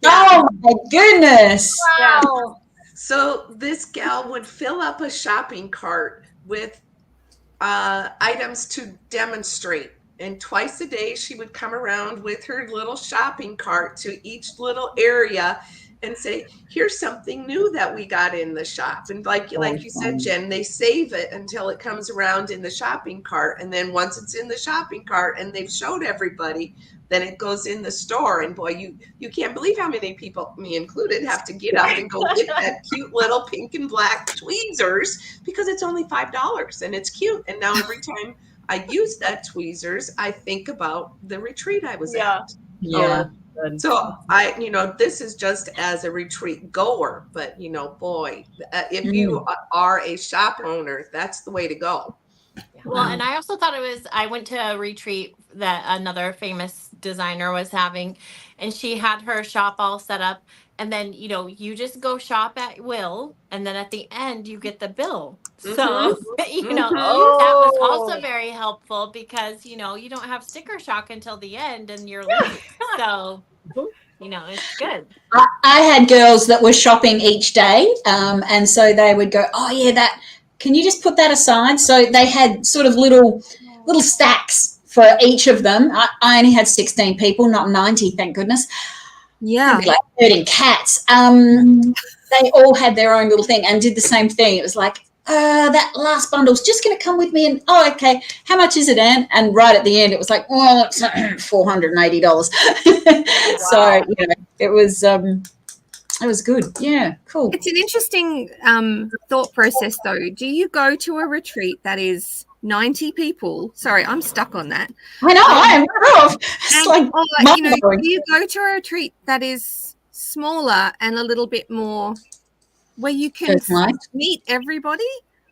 Oh my goodness. Wow. So this gal would fill up a shopping cart with items to demonstrate. And twice a day, she would come around with her little shopping cart to each little area and say, here's something new that we got in the shop. And like you said, Jen, they save it until it comes around in the shopping cart. And then once it's in the shopping cart and they've showed everybody, then it goes in the store. And boy, you can't believe how many people, me included, have to get up and go get that cute little pink and black tweezers because it's only $5 and it's cute. And now every time I use that tweezers, I think about the retreat I was at. Yeah. So this is just as a retreat goer, but boy, if you are a shop owner, that's the way to go. Well, and I also thought I went to a retreat that another famous designer was having, and she had her shop all set up. And then, you just go shop at will. And then at the end, you get the bill. So, that was also very helpful because, you don't have sticker shock until the end and you're late. So, it's good. I had girls that were shopping each day. And so they would go, oh, yeah, can you just put that aside? So they had sort of little stacks for each of them. I only had 16 people, not 90, thank goodness. Yeah. Like herding cats. They all had their own little thing and did the same thing. It was like, that last bundle's just going to come with me. And, oh, okay, how much is it, Anne? And right at the end, it was like, well, it's $480. Wow. So, it was good. Yeah, cool. It's an interesting thought process, though. Do you go to a retreat that is 90 people? Sorry, I'm stuck on that. I know, I am. Do you go to a retreat that is smaller and a little bit more where you can meet everybody?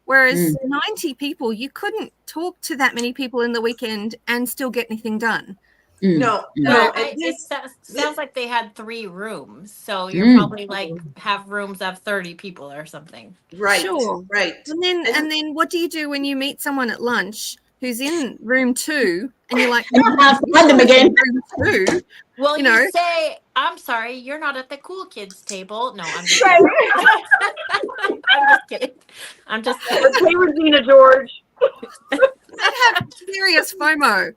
Whereas 90 people, you couldn't talk to that many people in the weekend and still get anything done. No. It sounds like they had 3 rooms, so you're probably have rooms of 30 people or something. Right. Sure. Right. And then what do you do when you meet someone at lunch who's in room 2 and you're like, you can't find them again. Room 2. Well, you say, I'm sorry, you're not at the cool kids table. No, I'm just kidding. I'm just kidding. I'm just kidding. Hey, Regina George. I have serious FOMO.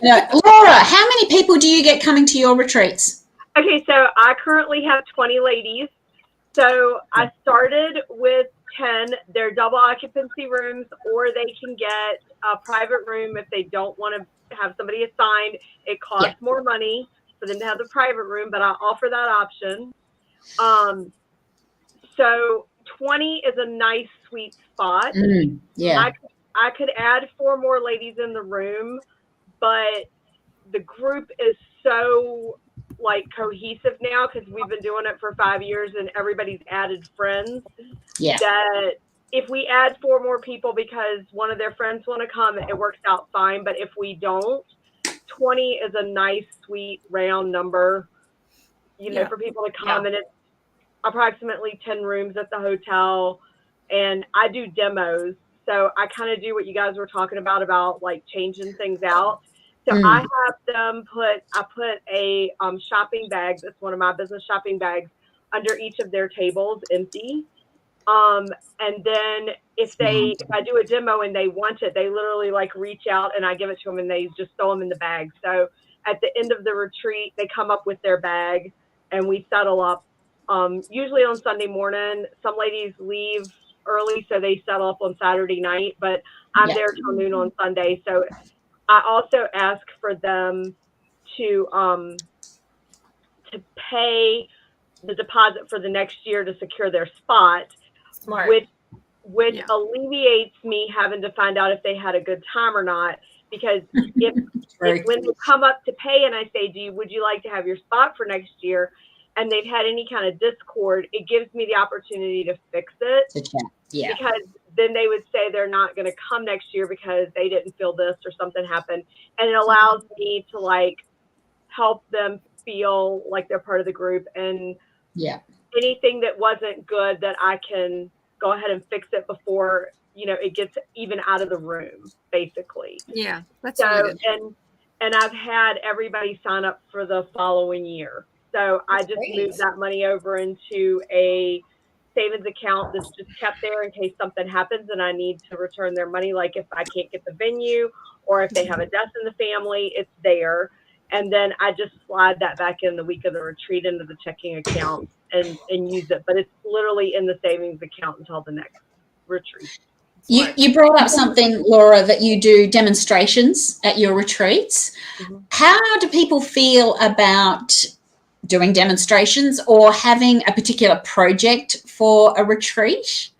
Laura, how many people do you get coming to your retreats? Okay, so I currently have 20 ladies. So I started with 10. They're double occupancy rooms, or they can get a private room if they don't want to have somebody assigned. It costs more money for them to have the private room, but I offer that option. So 20 is a nice sweet spot. Yeah. I could add 4 more ladies in the room, but the group is so cohesive now because we've been doing it for 5 years and everybody's added friends. Yeah. That if we add 4 more people because one of their friends want to come, it works out fine. But if we don't, 20 is a nice, sweet, round number, for people to come. And it's approximately 10 rooms at the hotel. And I do demos. So I kind of do what you guys were talking about changing things out. So I have them I put a shopping bag. That's one of my business shopping bags under each of their tables, empty. And then if I do a demo and they want it, they literally reach out and I give it to them and they just throw them in the bag. So at the end of the retreat, they come up with their bag and we settle up. Usually on Sunday morning, some ladies leave early, so they settle up on Saturday night, but I'm Yeah. there till noon on Sunday. So I also ask for them to pay the deposit for the next year to secure their spot, Smart. which Yeah. alleviates me having to find out if they had a good time or not. Because if True. when they come up to pay and I say, would you like to have your spot for next year? And they've had any kind of discord, it gives me the opportunity to fix it. To chat. Yeah. Because then they would say they're not going to come next year because they didn't feel this or something happened. And it allows me to like help them feel like they're part of the group, and Yeah. anything that wasn't good that I can go ahead and fix it before, it gets even out of the room, basically. Yeah, that's So, really good. and I've had everybody sign up for the following year. So I just moved that money over into a savings account that's just kept there in case something happens and I need to return their money. Like if I can't get the venue or if they have a death in the family, it's there. And then I just slide that back in the week of the retreat into the checking account and use it. But it's literally in the savings account until the next retreat. You brought up something, Laura, that you do demonstrations at your retreats. Mm-hmm. How do people feel about doing demonstrations or having a particular project for a retreat?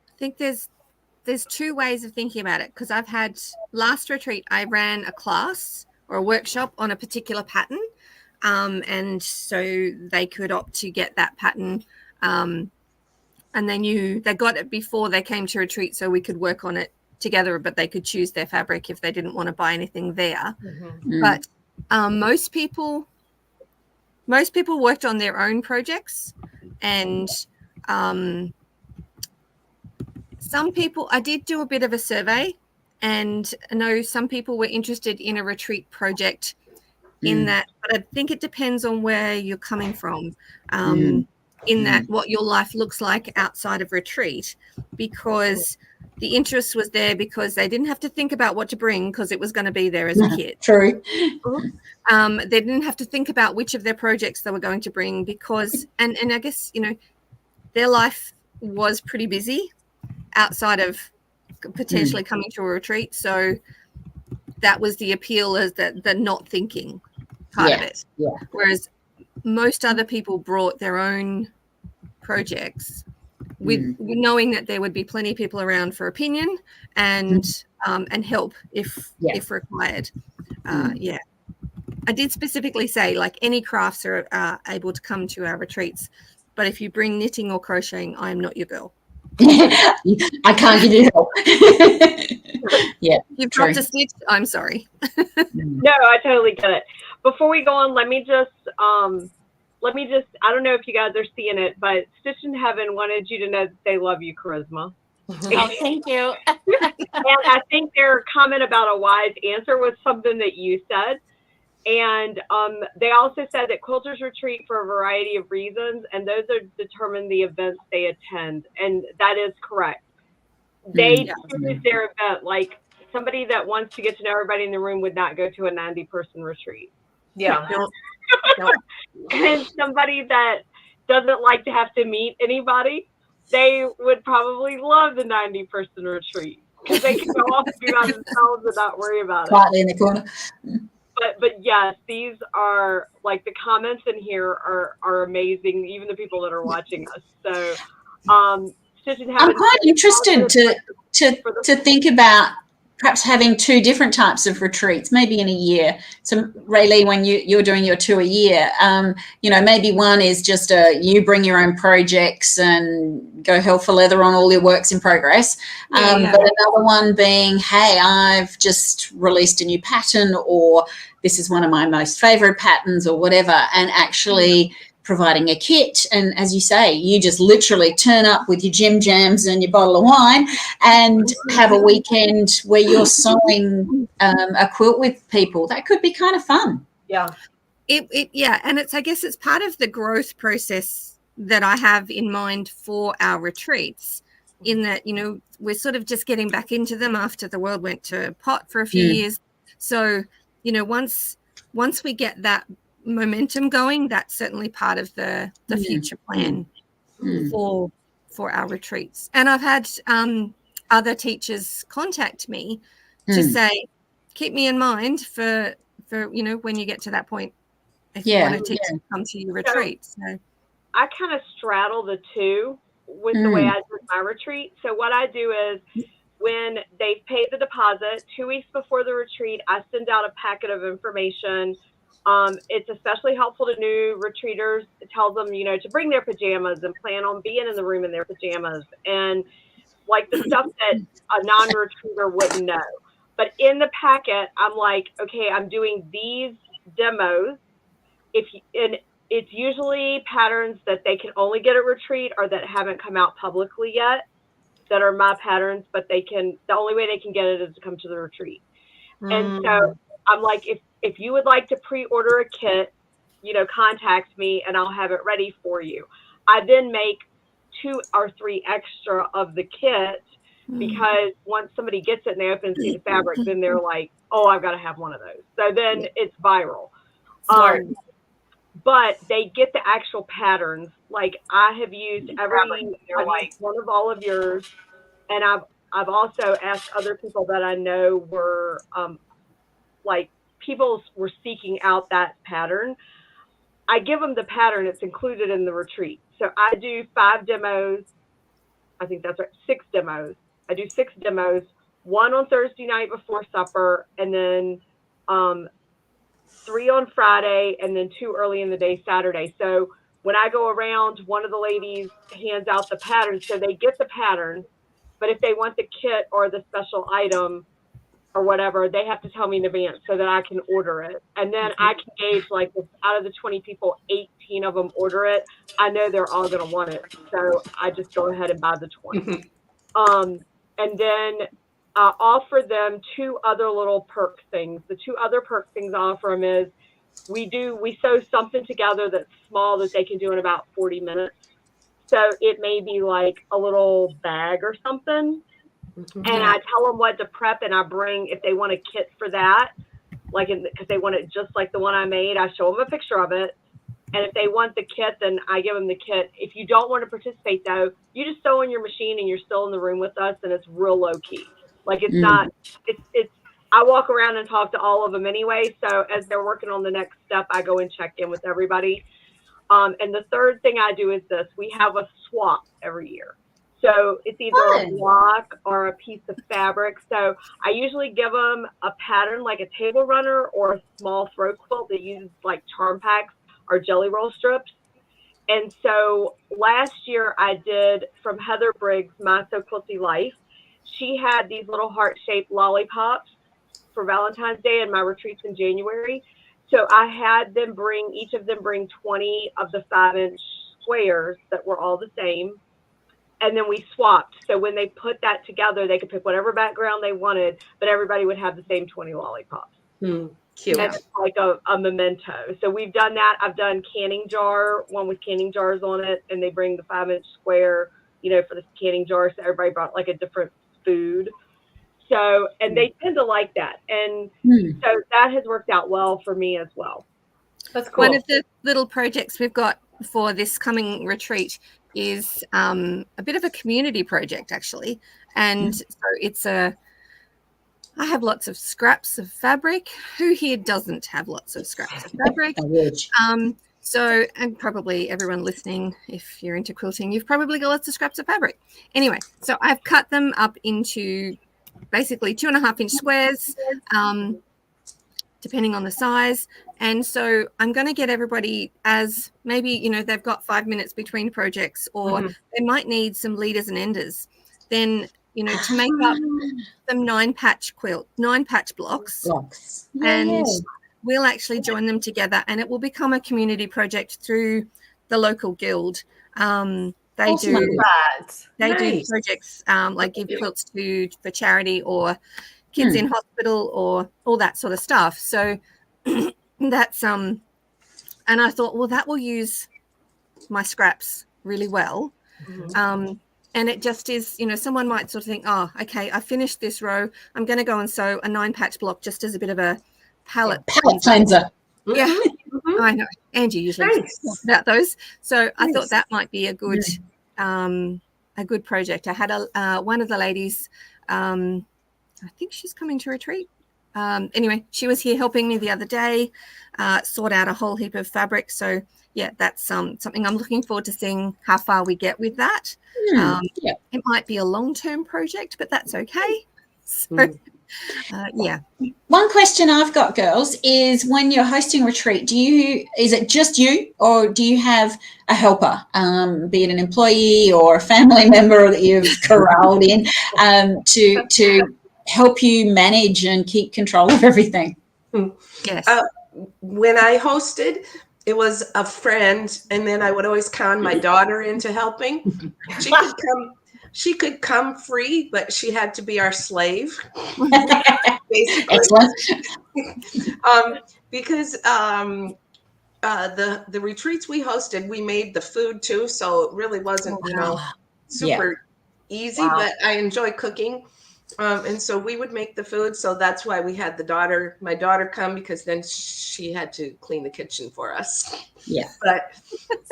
I think there's two ways of thinking about it, because I've had last retreat, I ran a class or a workshop on a particular pattern, and so they could opt to get that pattern, and they got it before they came to retreat, so we could work on it together, but they could choose their fabric if they didn't want to buy anything there. Mm. But most people worked on their own projects, and some people, I did do a bit of a survey, and I know some people were interested in a retreat project in that, but I think it depends on where you're coming from, in that what your life looks like outside of retreat, because the interest was there because they didn't have to think about what to bring because it was going to be there as a kit. True. They didn't have to think about which of their projects they were going to bring because, and I guess, their life was pretty busy outside of potentially coming to a retreat. So that was the appeal, as the not thinking part of it. Yeah. Whereas most other people brought their own projects with knowing that there would be plenty of people around for opinion and help if required. I did specifically say, like, any crafts are able to come to our retreats, but if you bring knitting or crocheting, I am not your girl. I can't give you help. Yeah, you've got to stitch. I'm sorry. No, I totally get it. Before we go on, let me just I don't know if you guys are seeing it, but Stitch in Heaven wanted you to know that they love you, Charisma. Oh, thank you. And I think their comment about a wise answer was something that you said. And they also said that quilters retreat for a variety of reasons, and those are determine the events they attend. And that is correct. They choose their event. Like, somebody that wants to get to know everybody in the room would not go to a 90-person retreat. Yeah. And somebody that doesn't like to have to meet anybody, they would probably love the 90-person retreat because they can go off and be by themselves and not worry about it. Quietly in the corner. But yes, these are, like, the comments in here are amazing, even the people that are watching us. So I'm quite interested to think about perhaps having two different types of retreats, maybe in a year. So Raylee, when you're doing your 2 a year, maybe one is just you bring your own projects and go hell for leather on all your works in progress. But another one being, hey, I've just released a new pattern, or this is one of my most favorite patterns, or whatever, and actually providing a kit. And as you say, you just literally turn up with your Jim Jams and your bottle of wine and have a weekend where you're sewing a quilt with people. That could be kind of fun. Yeah. And I guess it's part of the growth process that I have in mind for our retreats, in that, we're sort of just getting back into them after the world went to pot for a few years. So, once we get that momentum going, that's certainly part of the future plan for for our retreats. And I've had other teachers contact me to say, keep me in mind for when you get to that point, if you want a teacher to come to your retreat. So I kind of straddle the two with the way I do my retreat. So what I do is when they've paid the deposit, 2 weeks before the retreat, I send out a packet of information. It's especially helpful to new retreaters. It tells them, to bring their pajamas and plan on being in the room in their pajamas and like the stuff that a non-retreater wouldn't know. But in the packet, I'm like, okay, I'm doing these demos. And it's usually patterns that they can only get at retreat or that haven't come out publicly yet that are my patterns, but the only way they can get it is to come to the retreat. And so I'm like, if you would like to pre-order a kit, contact me and I'll have it ready for you. I then make 2 or 3 extra of the kit because once somebody gets it and they open and see the fabric, then they're like, oh, I've got to have one of those. So then it's viral. But they get the actual patterns. Like I have used one of all of yours, and I've also asked other people that I know were people were seeking out that pattern. I give them the pattern. It's included in the retreat. So I do 5 demos. I think that's right. 6 demos. I do 6 demos, 1 on Thursday night before supper, and then 3 on Friday, and then 2 early in the day Saturday. So when I go around, one of the ladies hands out the pattern. So they get the pattern, but if they want the kit or the special item or whatever, they have to tell me in advance so that I can order it. And then I can gauge, like, if out of the 20 people, 18 of them order it, I know they're all going to want it. So I just go ahead and buy the 20. And then I offer them 2 other little perk things. The 2 other perk things I offer them is we sew something together that's small that they can do in about 40 minutes. So it may be like a little bag or something. And I tell them what to prep, and I bring, if they want a kit for that, because they want it just like the one I made, I show them a picture of it. And if they want the kit, then I give them the kit. If you don't want to participate, though, you just sew on your machine and you're still in the room with us, and it's real low key. Like it's not, it's, I walk around and talk to all of them anyway. So as they're working on the next step, I go and check in with everybody. And the third thing I do is this: we have a swap every year. So it's either a block or a piece of fabric. So I usually give them a pattern like a table runner or a small throw quilt that uses like charm packs or jelly roll strips. And so last year I did from Heather Briggs, My So Quilty Life. She had these little heart-shaped lollipops for Valentine's Day in my retreats in January. So I had them each of them bring 20 of the 5-inch squares that were all the same. And then we swapped. So when they put that together, they could pick whatever background they wanted, but everybody would have the same 20 lollipops. Cute. And it's like a memento. So we've done that. I've done canning jar, one with canning jars on it, and they bring the 5-inch square, for the canning jar. So everybody brought like a different food. So, and they tend to like that. And so that has worked out well for me as well. That's cool. One of the little projects we've got for this coming retreat is a bit of a community project, actually. And so I have lots of scraps of fabric. Who here doesn't have lots of scraps of fabric? So, and probably everyone listening, if you're into quilting, you've probably got lots of scraps of fabric. Anyway, so I've cut them up into basically 2.5-inch squares, depending on the size. And so I'm going to get everybody, as maybe, they've got 5 minutes between projects, or they might need some leaders and enders. Then, to make up some 9-patch blocks. And we'll actually join them together, and it will become a community project through the local guild. They do projects like give quilts for charity or kids in hospital or all that sort of stuff. So that's and I thought, well, that will use my scraps really well. And it just is, someone might sort of think, oh, okay, I finished this row. I'm going to go and sew a 9-patch block just as a bit of a palette cleanser. Yeah, I know. Angie usually talks about those. So I thought that might be a good a good project. I had one of the ladies, I think she's coming to retreat. Anyway, she was here helping me the other day, sort out a whole heap of fabric. So yeah, that's something I'm looking forward to seeing how far we get with that. It might be a long-term project, but that's okay. So yeah. One question I've got, girls, is when you're hosting a retreat, is it just you, or do you have a helper, be it an employee or a family member that you've corralled in to help you manage and keep control of everything? Yes. When I hosted, it was a friend, and then I would always con my daughter into helping. She could come free, but she had to be our slave, basically. Excellent. Because the retreats we hosted, we made the food too, so it really wasn't, super easy. Wow. But I enjoy cooking, and so we would make the food. So that's why we had my daughter come, because then she had to clean the kitchen for us. Yeah. But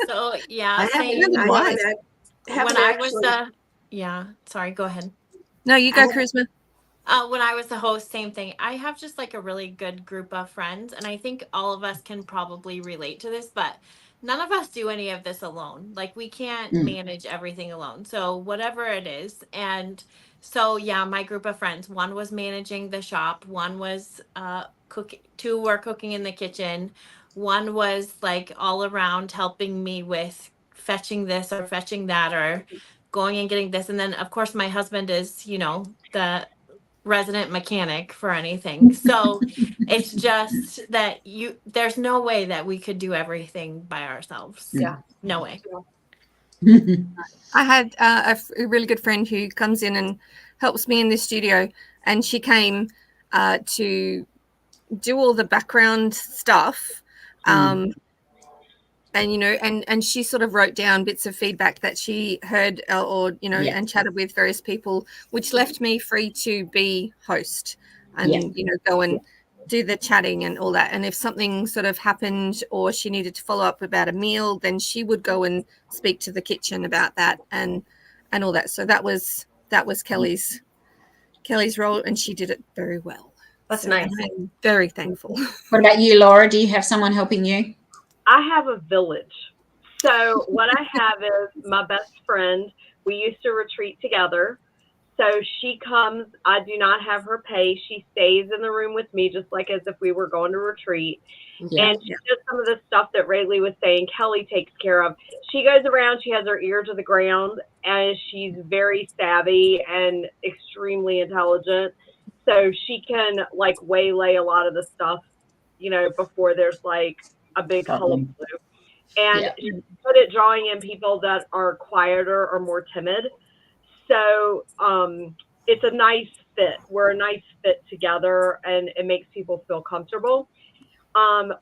So yeah, I sorry, go ahead. No, you go, Charisma. When I was the host, same thing. I have just like a really good group of friends, and I think all of us can probably relate to this, but none of us do any of this alone. Like, we can't manage everything alone. So whatever it is. And so, yeah, my group of friends, one was managing the shop, one was cooking, two were cooking in the kitchen, one was like all around helping me with fetching this or fetching that or going and getting this. And then, of course, my husband is, the resident mechanic for anything. So it's just that there's no way that we could do everything by ourselves. Yeah. No way. I had a really good friend who comes in and helps me in the studio, and she came to do all the background stuff. And she sort of wrote down bits of feedback that she heard and chatted with various people, which left me free to be host and, go and do the chatting and all that. And if something sort of happened or she needed to follow up about a meal, then she would go and speak to the kitchen about that and all that. So that was Kelly's role, and she did it very well. That's nice. I'm very thankful. What about you, Laura? Do you have someone helping you? I have a village. So what I have is my best friend. We used to retreat together. So she comes. I do not have her pay. She stays in the room with me, just like as if we were going to retreat. Yeah. And she does some of the stuff that Raylee was saying Kelly takes care of. She goes around. She has her ear to the ground, and she's very savvy and extremely intelligent. So she can like waylay a lot of the stuff, before there's like a big hullabaloo. And she's good at drawing in people that are quieter or more timid. So it's a nice fit. We're a nice fit together, and it makes people feel comfortable.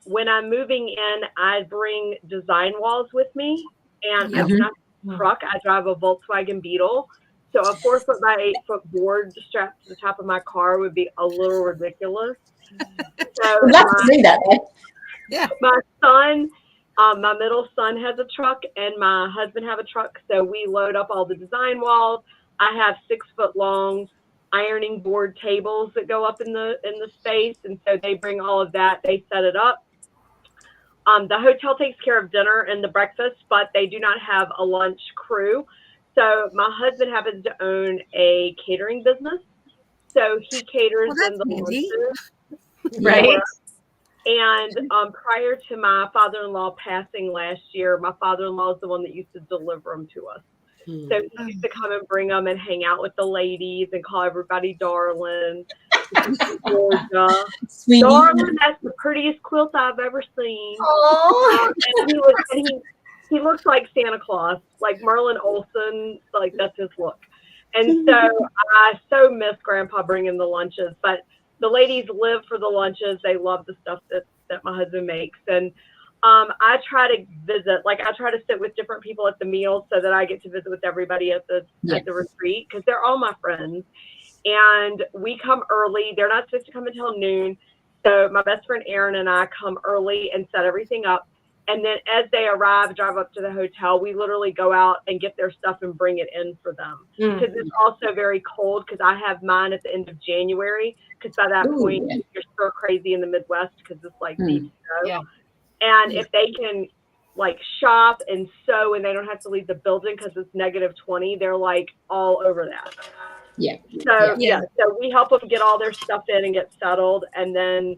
When I'm moving in, I bring design walls with me, and I do not have a truck. I drive a Volkswagen Beetle. So a 4-foot by 8-foot board strapped to the top of my car would be a little ridiculous. So We'd love to see that. Yeah. My son, my middle son has a truck, and my husband have a truck. So we load up all the design walls. I have 6-foot long ironing board tables that go up in the space, and so they bring all of that. They set it up. The hotel takes care of dinner and the breakfast, but they do not have a lunch crew. So my husband happens to own a catering business, so he caters in the lunches, Right. And prior to my father-in-law passing last year, my father-in-law is the one that used to deliver them to us. So he used to come and bring them and hang out with the ladies and call everybody darling. Georgia. Darling, that's the prettiest quilt I've ever seen. And he looks like Santa Claus, like Merlin Olsen, like that's his look. And so I so miss Grandpa bringing the lunches, but the ladies live for the lunches. They love the stuff that my husband makes. And I try to visit, like I try to sit with different people at the meals so that I get to visit with everybody at the retreat, because they're all my friends. And we come early. They're not supposed to come until noon. So my best friend Erin and I come early and set everything up. And then as they arrive, drive up to the hotel, we literally go out and get their stuff and bring it in for them. Because it's also very cold, because I have mine at the end of January, because by that point, you're so crazy in the Midwest because it's like deep snow. Yeah. And if they can like shop and sew and they don't have to leave the building because it's -20, they're like all over that. Yeah. So so we help them get all their stuff in and get settled, and then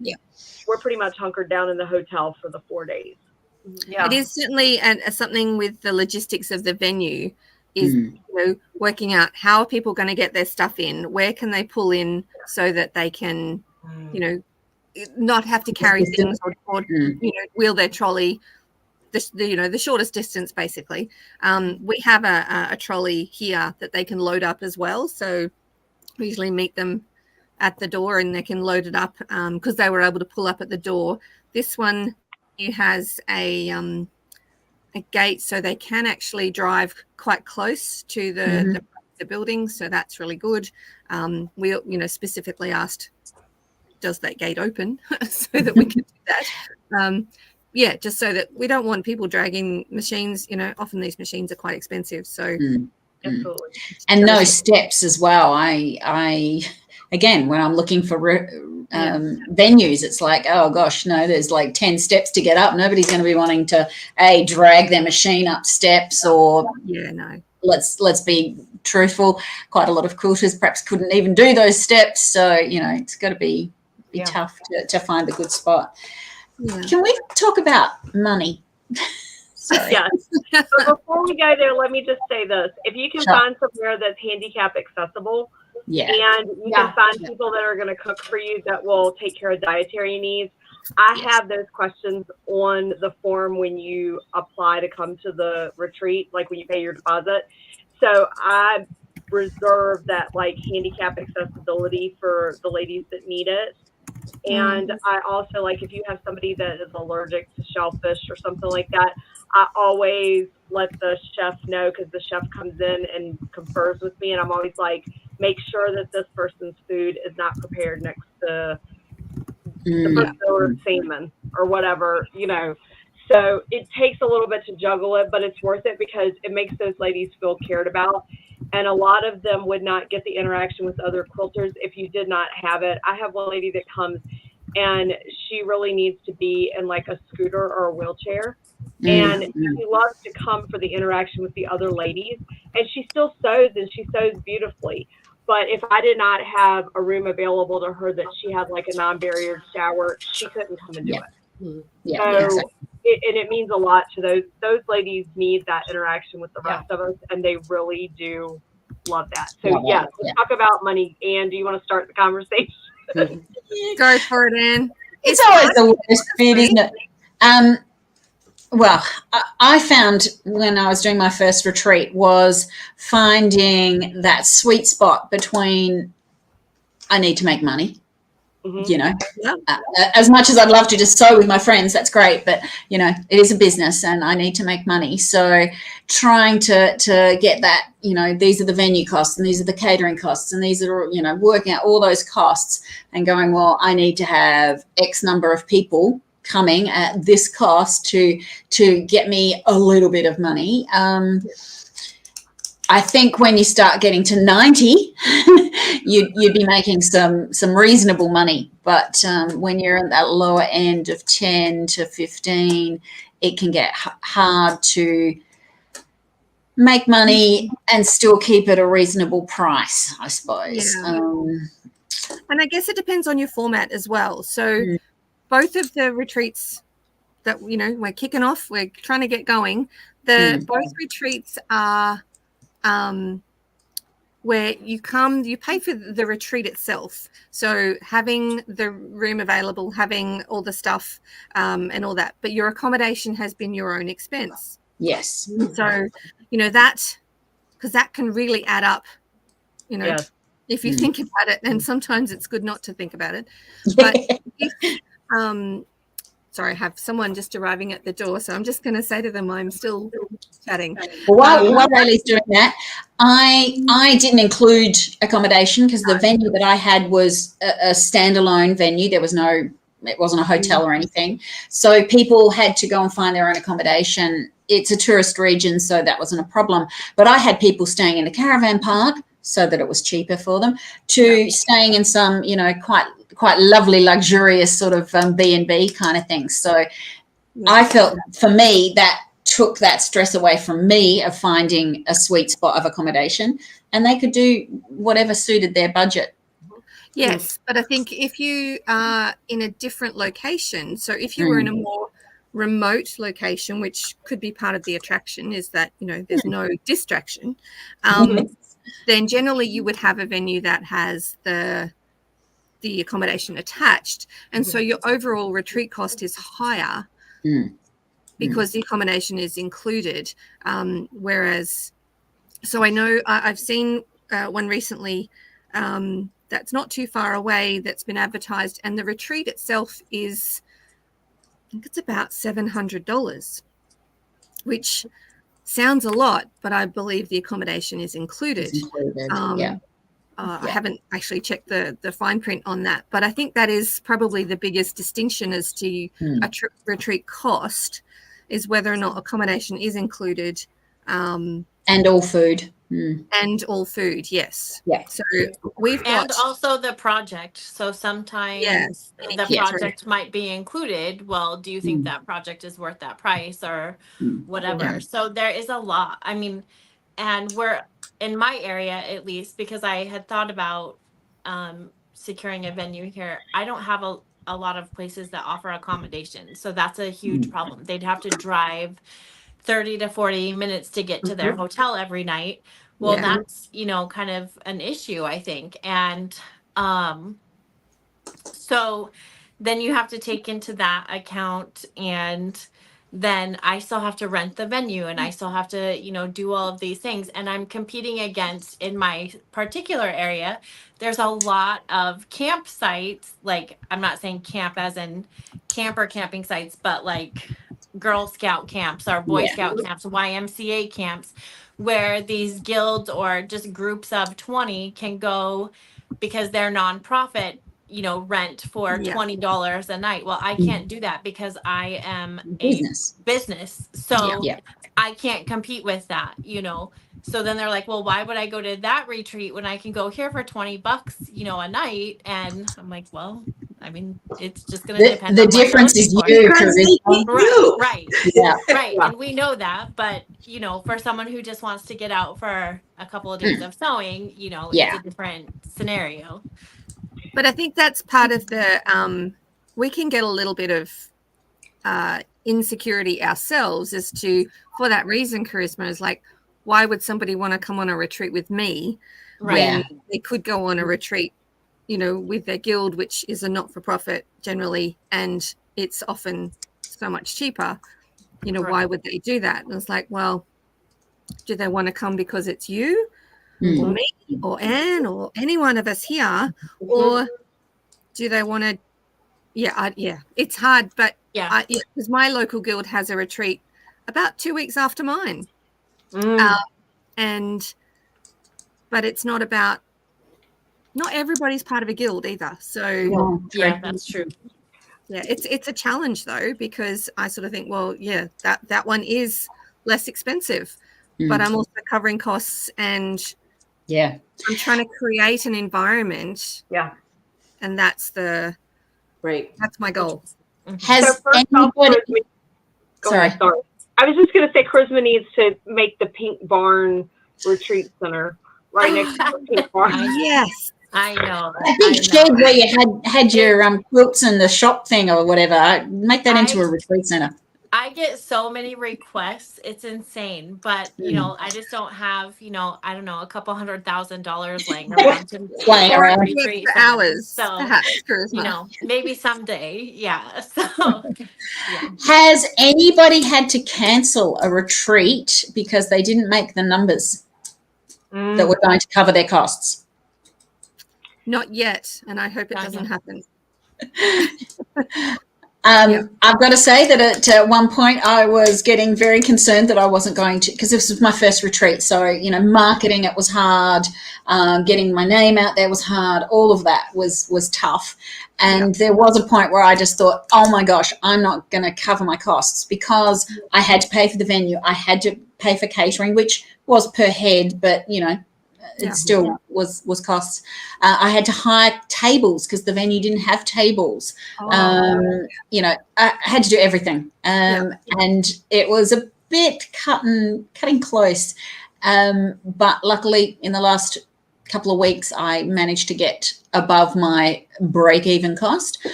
we're pretty much hunkered down in the hotel for the 4 days. Yeah. It is certainly something with the logistics of the venue is working out how are people going to get their stuff in, where can they pull in so that they can not have to carry things or wheel their trolley the shortest distance basically. We have a trolley here that they can load up as well, so we usually meet them at the door and they can load it up because they were able to pull up at the door. This one has a gate, so they can actually drive quite close to the building, so that's really good. We specifically asked, does that gate open, so that we can do that. Just so that we don't want people dragging machines. Often these machines are quite expensive, so Absolutely. And no steps as well. I again, when I'm looking for venues, it's like, oh gosh, no, there's like 10 steps to get up. Nobody's going to be wanting to drag their machine up steps, or let's be truthful, quite a lot of quilters perhaps couldn't even do those steps. So it's got to be tough to find a good spot. Can we talk about money? Yes. But before we go there, let me just say this: if you can find somewhere that's handicap accessible, and you can find people that are going to cook for you that will take care of dietary needs. I have those questions on the form when you apply to come to the retreat, like when you pay your deposit. So I reserve that like handicap accessibility for the ladies that need it. And I also, like, if you have somebody that is allergic to shellfish or something like that, I always let the chef know, because the chef comes in and confers with me, and I'm always like, make sure that this person's food is not prepared next to the person that ordered salmon or whatever, So it takes a little bit to juggle it, but it's worth it because it makes those ladies feel cared about. And a lot of them would not get the interaction with other quilters if you did not have it. I have one lady that comes and she really needs to be in like a scooter or a wheelchair. And she loves to come for the interaction with the other ladies. And she still sews, and she sews beautifully. But if I did not have a room available to her that she had like a non-barrier shower, she couldn't come and do it. It means a lot to those ladies need that interaction with the rest of us, and they really do love that. So let's talk about money. Anne, do you want to start the conversation? Go for it, Anne. It's always the worst bit, isn't it? Well, I found when I was doing my first retreat was finding that sweet spot between I need to make money. As much as I'd love to just sew with my friends, that's great, but it is a business and I need to make money. So trying to get that, these are the venue costs and these are the catering costs and these are, working out all those costs and going, well, I need to have X number of people coming at this cost to get me a little bit of money. I think when you start getting to 90, you'd be making some reasonable money. But when you're at that lower end of 10 to 15, it can get hard to make money and still keep it a reasonable price, I suppose. And I guess it depends on your format as well. So both of the retreats that, we're kicking off, we're trying to get going, both retreats are where you pay for the retreat itself. So having the room available, having all the stuff and all that, but your accommodation has been your own expense. Yes. So, because that can really add up, if you think about it, and sometimes it's good not to think about it. But sorry, I have someone just arriving at the door, so I'm just going to say to them I'm still chatting. Well, while Raylee's doing that, I didn't include accommodation because the venue that I had was a standalone venue. There was no it wasn't a hotel or anything. So people had to go and find their own accommodation. It's a tourist region, so that wasn't a problem. But I had people staying in the caravan park so that it was cheaper for them, to staying in some, quite lovely, luxurious sort of B&B kind of thing. So I felt, for me, that took that stress away from me of finding a sweet spot of accommodation, and they could do whatever suited their budget. Yes, but I think if you are in a different location, so if you were in a more remote location, which could be part of the attraction, is that, there's no distraction, then generally you would have a venue that has the accommodation attached. And so your overall retreat cost is higher because the accommodation is included. Whereas, so I know I've seen one recently that's not too far away that's been advertised, and the retreat itself is, I think it's about $700, which sounds a lot, but I believe the accommodation is included. I haven't actually checked the fine print on that, but I think that is probably the biggest distinction as to a retreat cost, is whether or not accommodation is included. And all food. And all food, yes. Yeah. So we've got... And also the project. So sometimes the project might be included. Well, do you think that project is worth that price or whatever? Yeah. So there is a lot. I mean, and we're in my area, at least, because I had thought about securing a venue here. I don't have a lot of places that offer accommodation. So that's a huge problem. They'd have to drive 30 to 40 minutes to get to their hotel every night. Well, that's, kind of an issue, I think. And so then you have to take into that account, and then I still have to rent the venue, and I still have to, do all of these things. And I'm competing against, in my particular area, there's a lot of campsites. Like, I'm not saying camp as in camper camping sites, but like Girl Scout camps or Boy Scout camps, YMCA camps, where these guilds or just groups of 20 can go because they're nonprofit, rent for $20 a night. Well, I can't do that because I am a business. So I can't compete with that, So then they're like, well, why would I go to that retreat when I can go here for $20, a night? And I'm like, well, I mean, it's just going to depend. The difference is you. Right. Right. And we know that, but for someone who just wants to get out for a couple of days of sewing, it's a different scenario. But I think that's part of the, we can get a little bit of insecurity ourselves as to, for that reason, Charisma, is like, why would somebody want to come on a retreat with me when they could go on a retreat, with their guild, which is a not-for-profit generally, and it's often so much cheaper. Why would they do that? And it's like, well, do they want to come because it's you or me or Anne or any one of us here, or do they want to? It's hard, but because my local guild has a retreat about 2 weeks after mine, but it's not about. Not everybody's part of a guild either. So that's true. Yeah, it's a challenge though, because I sort of think, well, that one is less expensive, but I'm also covering costs, and I'm trying to create an environment. Yeah. And that's that's my goal. Has anybody sorry. I was just gonna say Charisma needs to make the Pink Barn Retreat Center right next to the Pink Barn. Yes. I know. A big shed where you had your quilts and the shop thing or whatever. Make that into a retreat center. I get so many requests. It's insane. But, I just don't have, I don't know, a couple $100,000 laying around to retreat for hours. So, maybe someday. Yeah. So, Has anybody had to cancel a retreat because they didn't make the numbers that were going to cover their costs? Not yet, and I hope it doesn't happen. I've got to say that at one point I was getting very concerned that I wasn't going to, because this was my first retreat. So, marketing it was hard, getting my name out there was hard. All of that was tough. And there was a point where I just thought, oh my gosh, I'm not going to cover my costs, because I had to pay for the venue. I had to pay for catering, which was per head, but it still was costs. I had to hire tables because the venue didn't have tables. I had to do everything. And it was a bit cutting close. But luckily in the last couple of weeks, I managed to get above my break-even cost.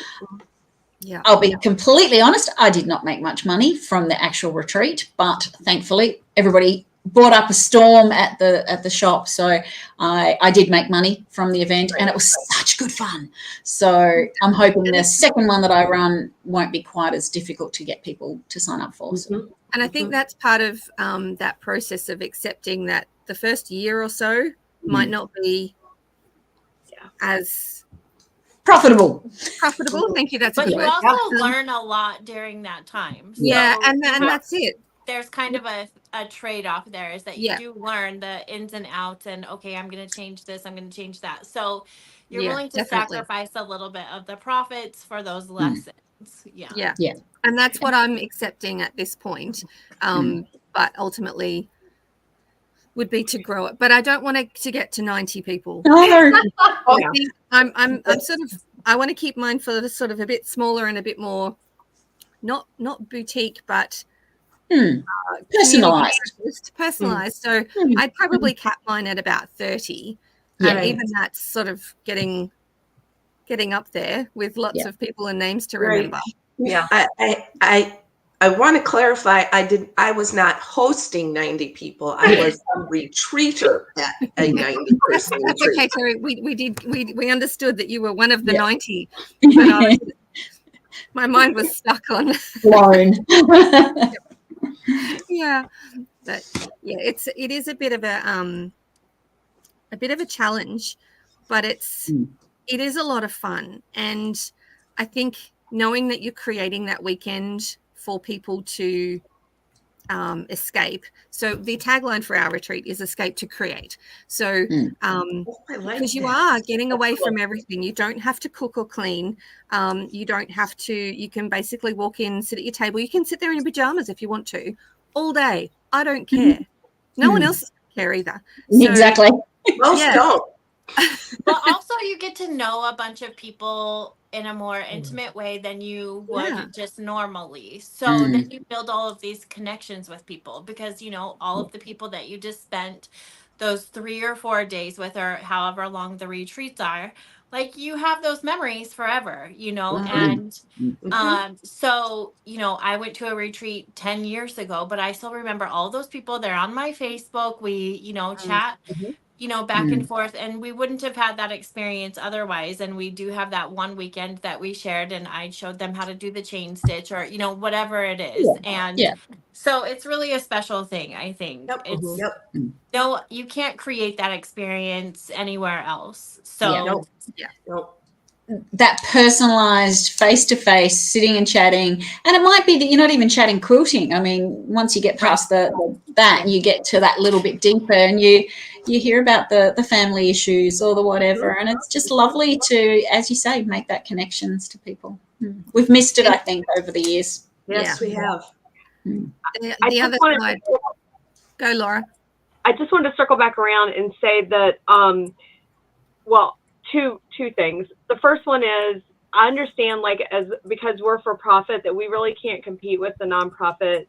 Yeah, I'll be completely honest, I did not make much money from the actual retreat, but thankfully everybody brought up a storm at the shop, so I did make money from the event, and it was such good fun. So I'm hoping the second one that I run won't be quite as difficult to get people to sign up for. So. And I think that's part of that process of accepting that the first year or so might not be as profitable. Thank you. That's but a good you word. also learn a lot during that time. So and that's it. There's kind of a trade-off there, is that you do learn the ins and outs, and okay, I'm going to change this, I'm going to change that. So you're willing to sacrifice a little bit of the profits for those lessons. Yeah. And that's what I'm accepting at this point. But ultimately would be to grow it. But I don't want it to get to 90 people. I think I'm sort of, I want to keep mine for sort of a bit smaller and a bit more not boutique, but personalized. So I'd probably cap mine at about 30. Even that's sort of getting up there with lots of people and names to remember. I want to clarify, I was not hosting 90 people. I was a retreater at a 90 person That's retreat. okay, Terri. We understood that you were one of the 90. But my mind was stuck on blown. But it is a bit of a challenge, but it is a lot of fun. And I think knowing that you're creating that weekend for people to escape. So the tagline for our retreat is escape to create. So because you are getting away from everything. You don't have to cook or clean. You don't have to, you can basically walk in, sit at your table. You can sit there in your pajamas if you want to all day. I don't care. No one else care either. So, exactly. Most don't. But also you get to know a bunch of people in a more intimate way than you would just normally. So then you build all of these connections with people, because all of the people that you just spent those 3 or 4 days with, or however long the retreats are, like, you have those memories forever, and so I went to a retreat 10 years ago, but I still remember all those people. They're on my Facebook. We chat back and forth, and we wouldn't have had that experience otherwise. And we do have that one weekend that we shared, and I showed them how to do the chain stitch, or whatever it is. So it's really a special thing, I think. No, you can't create that experience anywhere else. So that personalized face-to-face sitting and chatting, and it might be that you're not even chatting quilting. I mean, once you get past that, you get to that little bit deeper, and you hear about the family issues or the whatever, and it's just lovely to, as you say, make that connections to people. We've missed it, I think, over the years. Yes, we have. The other side. Go, Laura. I just wanted to circle back around and say that, two things. The first one is, I understand, because we're for profit, that we really can't compete with the nonprofit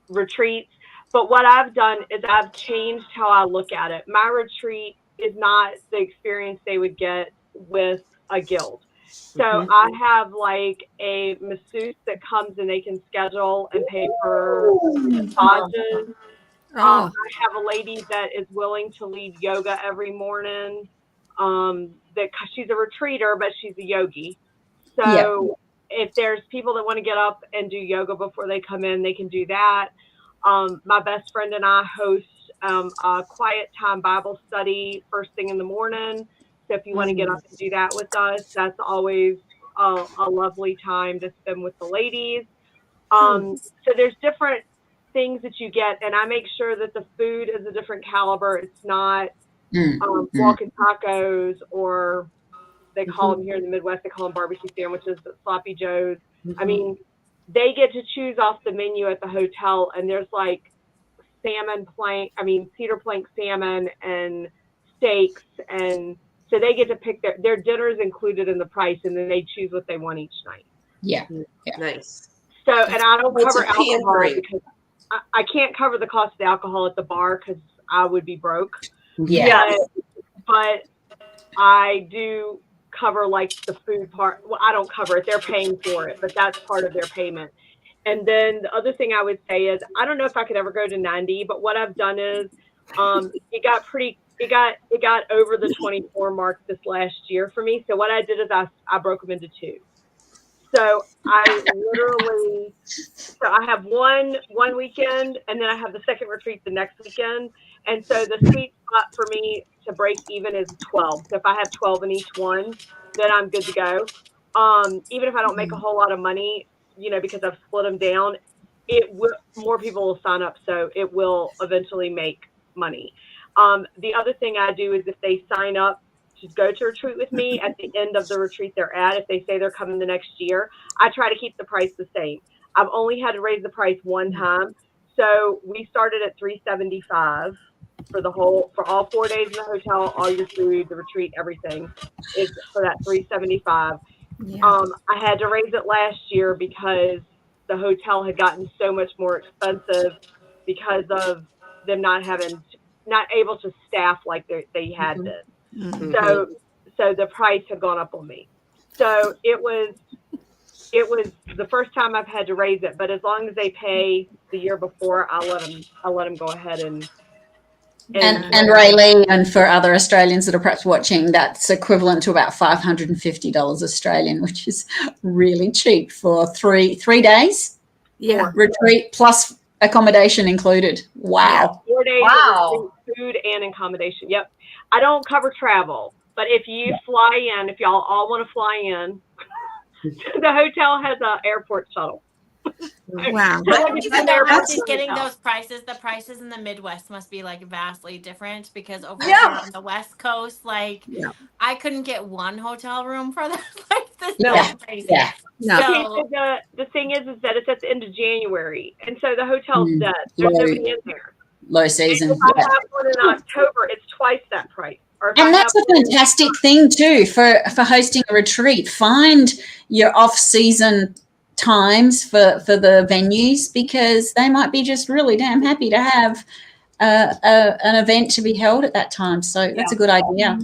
retreats. But what I've done is I've changed how I look at it. My retreat is not the experience they would get with a guild. So I have a masseuse that comes and they can schedule and pay for massages. I have a lady that is willing to lead yoga every morning. She's a retreater, but she's a yogi. So if there's people that want to get up and do yoga before they come in, they can do that. My best friend and I host a quiet time Bible study first thing in the morning. So if you want to get up and do that with us, that's always a lovely time to spend with the ladies. So there's different things that you get, and I make sure that the food is a different caliber. It's not walking tacos or they call them here in the Midwest. They call them barbecue sandwiches, but sloppy joes. I Mhm. mean, they get to choose off the menu at the hotel, and there's like cedar plank salmon and steaks, and so they get to pick their dinner's included in the price, and then they choose what they want each night. Yeah. Nice. So, and I don't It's cover a alcohol pampering. because I can't cover the cost of the alcohol at the bar because I would be broke. Yeah. But I do cover like the food part. Well, I don't cover it. They're paying for it, but that's part of their payment. And then the other thing I would say is, I don't know if I could ever go to 90, but what I've done is, it got over the 24 mark this last year for me. So what I did is I broke them into two. So I have one weekend, and then I have the second retreat the next weekend. And so the sweet spot for me to break even is 12. So if I have 12 in each one, then I'm good to go. Even if I don't make a whole lot of money, because I've split them down, more people will sign up. So it will eventually make money. The other thing I do is if they sign up to go to retreat with me at the end of the retreat they're at, if they say they're coming the next year, I try to keep the price the same. I've only had to raise the price one time. So we started at $375 for all 4 days in the hotel, all your food, the retreat, everything is for that $375. Yeah. I had to raise it last year because the hotel had gotten so much more expensive because of them not able to staff like they had been. Mhm. So the price had gone up on me. So it was the first time I've had to raise it, but as long as they pay the year before, I'll let them go ahead and Raylee, and for other Australians that are perhaps watching, that's equivalent to about $550 Australian, which is really cheap for three days Yeah. retreat plus accommodation included. Wow. 4 days Wow. of food and accommodation. Yep. I don't cover travel, but if you fly in, if y'all all want to fly in, the hotel has an airport shuttle. Wow. I would It's say an they're airport actually getting hotel. those prices. The prices in the Midwest must be like vastly different because over Yeah. here on the West Coast, like Yeah. I couldn't get one hotel room for that. Like this No. is crazy. Yeah. No. Okay, So so the thing is that it's at the end of January, and so the hotel's dead. There's Low. nobody in there. Low And season. if I have one in October, it's twice that price. Or if I And that's have a fantastic thing too for hosting a retreat. Find your off-season times for the venues, because they might be just really damn happy to have an event to be held at that time. So that's a good idea.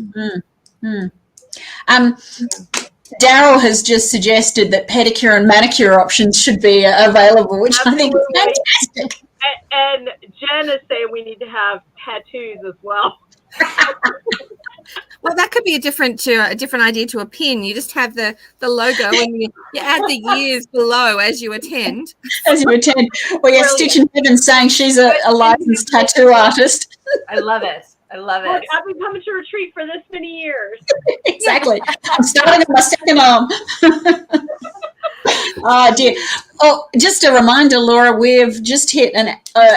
Daryl has just suggested that pedicure and manicure options should be available, which I think is Absolutely. fantastic. And Jen is saying we need to have tattoos as well. Well, that could be a different idea to a pin. You just have the logo and you add the years below as you attend. As you attend. Well, yes, Stitch in Heaven saying she's a licensed tattoo artist. I love it. I love Look, it. I've been coming to retreat for this many years. Exactly. I'm starting on my second arm. Oh, dear. Oh, just a reminder, Laura, we've just hit an